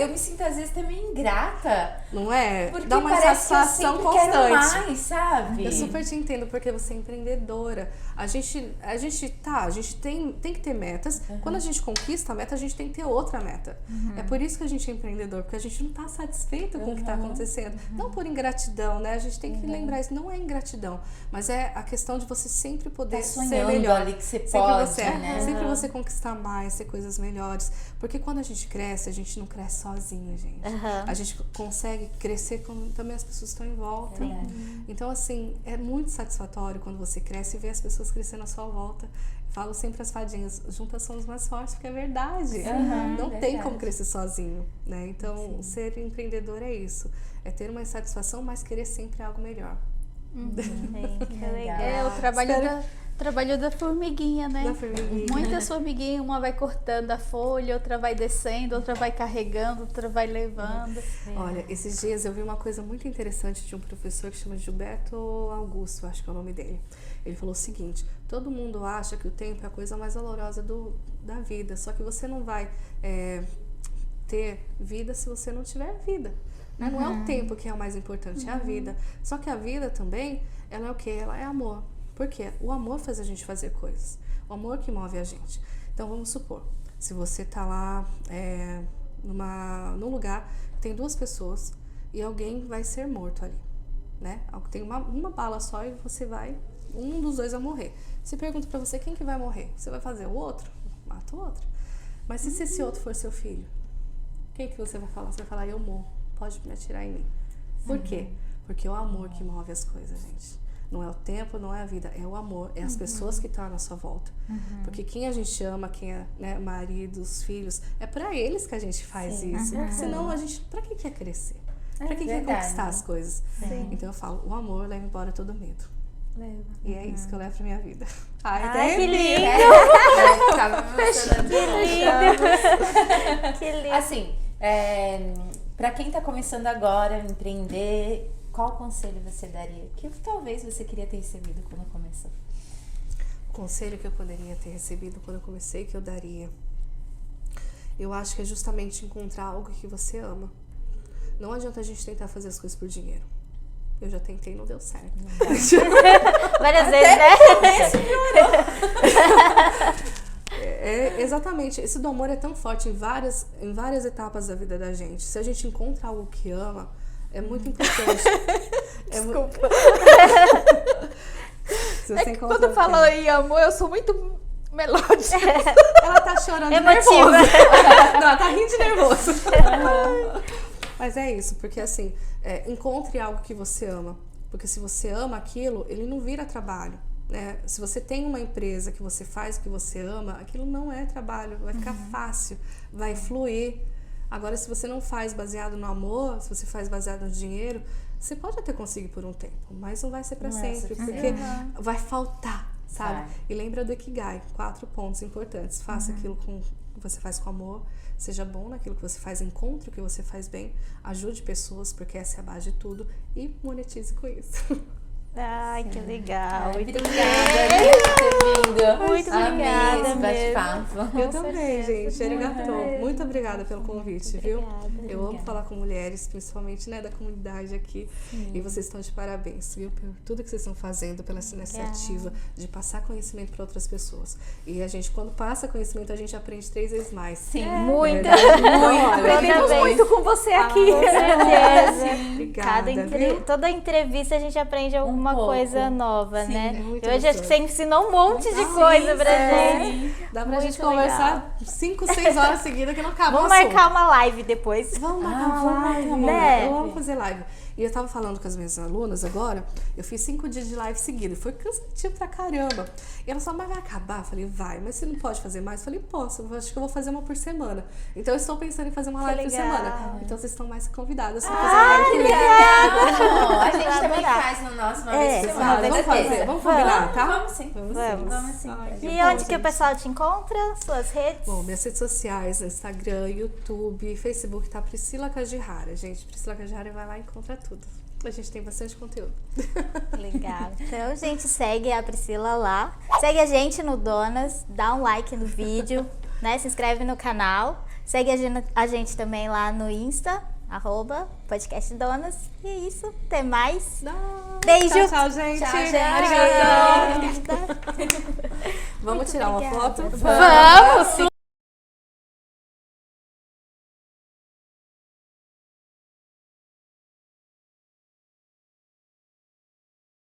eu me sinto às vezes também ingrata. Não é? Porque Dá uma parece satisfação que eu sempre quero constante. mais, sabe? Eu super te entendo, porque você é empreendedora. A gente tem que ter metas. Quando a gente conquista a meta, a gente tem que ter outra meta. É por isso que a gente é empreendedor, porque a gente não tá satisfeito com o que tá acontecendo. Não por ingratidão, né? A gente tem que lembrar isso. Não é ingratidão, mas é a questão de você sempre poder Tá ser sonhando melhor. ali que você Sempre pode, você, né? sempre você conquistar mais, ter coisas melhores. Porque quando a gente cresce, a gente não cresce sozinho, gente. A gente consegue crescer quando também as pessoas estão em volta. Então, assim, é muito satisfatório quando você cresce e vê as pessoas crescendo à sua volta. Falo sempre às fadinhas, juntas somos mais fortes, porque é verdade. Não tem como crescer sozinho, né? Então, ser empreendedor é isso. É ter uma insatisfação, mas querer sempre algo melhor. Que legal. É o trabalho da formiguinha, né? Da formiguinha. Muitas formiguinhas, uma vai cortando a folha, outra vai descendo, outra vai carregando, outra vai levando. Olha, esses dias eu vi uma coisa muito interessante de um professor que chama Gilberto Augusto, acho que é o nome dele. Ele falou o seguinte: todo mundo acha que o tempo é a coisa mais valorosa da vida, só que você não vai ter vida se você não tiver vida. Né? Não é o tempo que é o mais importante, é a vida. Só que a vida também, ela é o quê? Ela é amor. Por quê? O amor faz a gente fazer coisas. O amor que move a gente. Então, vamos supor, se você tá lá num lugar que tem 2 pessoas e alguém vai ser morto ali, né? Tem uma bala só e um dos 2 vai morrer. Se pergunta pra você quem que vai morrer, você vai fazer o outro? Mata o outro. Mas se esse outro for seu filho, quem que você vai falar? Você vai falar, eu morro, pode me atirar em mim. Por quê? Porque é o amor que move as coisas, gente. Não é o tempo, não é a vida, é o amor, é as pessoas que estão à nossa volta. Porque quem a gente ama, quem é, né, maridos, filhos, é pra eles que a gente faz isso. Senão a gente, pra que quer crescer? Pra que quer conquistar as coisas? Então eu falo, o amor leva embora todo medo. E é isso que eu levo pra minha vida. Ai, que lindo! Que lindo! Assim, pra quem tá começando agora a empreender, qual conselho você daria? Que talvez você queria ter recebido quando começou? O conselho que eu poderia ter recebido quando eu comecei, que eu daria, eu acho que é justamente encontrar algo que você ama. Não adianta a gente tentar fazer as coisas por dinheiro. Eu já tentei e não deu certo. Várias vezes, né? Exatamente. Esse do amor é tão forte em várias etapas da vida da gente. Se a gente encontra algo que ama, é muito importante. Desculpa. Se você encontra Quando algo que fala ama. em amor, eu sou muito melódica. Ela tá chorando de Emotiva. nervoso. Não, ela tá rindo de nervoso. Mas é isso, porque assim, encontre algo que você ama. Porque se você ama aquilo, ele não vira trabalho. né? Se você tem uma empresa que você faz o que você ama, aquilo não é trabalho, vai ficar fácil, vai fluir. Agora, se você não faz baseado no amor, se você faz baseado no dinheiro, você pode até conseguir por um tempo, mas não vai ser para sempre, porque vai faltar, sabe? Vai. E lembra do Ikigai, 4 pontos importantes. Faça aquilo que você faz com amor, seja bom naquilo que você faz, encontre o que você faz bem, ajude pessoas, porque essa é a base de tudo, e monetize com isso. Ai, que legal. Muito Obrigada, Lívia, por ter vindo. Muito Amei obrigada esse mesmo. bate-papo. Eu também, gente. Arigato. Muito obrigada pelo convite, viu? Obrigada. Eu amo falar com mulheres, principalmente, né, da comunidade aqui. E vocês estão de parabéns, viu? Por tudo que vocês estão fazendo, pela essa iniciativa de passar conhecimento para outras pessoas. E a gente, quando passa conhecimento, a gente aprende 3 vezes mais. Sim. Muito. Aprendemos Toda vez. muito com você aqui. Com certeza. Obrigada, viu? Toda entrevista a gente aprende alguma pouco. coisa nova, né? muito E hoje acho que você gostoso. ensinou um monte de coisa pra gente. Dá pra Muito gente conversar 5, 6 horas seguidas que não acaba Vamos o assunto. marcar uma live depois. Vamos marcar uma live, amor. né? Eu amo fazer live. E eu tava falando com as minhas alunas agora, eu fiz 5 dias de live seguidos. Foi cansativo pra caramba. E elas falaram, mas vai acabar? Eu falei, vai. Mas você não pode fazer mais? Eu falei, posso. Eu acho que eu vou fazer uma por semana. Então eu estou pensando em fazer uma live por legal. semana. Então vocês estão mais que convidadas pra fazer live comigo. Bom, a gente Vai também adorar. faz no nosso uma vez por É, semana. Vamos fazer, vamos combinar, tá? Vamos sim. Vamos. sim. Ai, que E bom, onde que o gente. pessoal te encontra? Suas redes? Bom, minhas redes sociais, Instagram, YouTube, Facebook, tá Priscila Kajihara. Gente, Priscila Kajihara vai lá e encontra tudo. A gente tem bastante conteúdo. Legal. Então, gente, segue a Priscila lá. Segue a gente no Donas, dá um like no vídeo, né? Se inscreve no canal. Segue a gente também lá no Insta, @podcastdonas. E é isso, até mais. Beijo. Tchau, tchau, gente. Tchau, gente. Obrigada. Obrigada. Vamos tirar uma obrigada. foto? Vamos!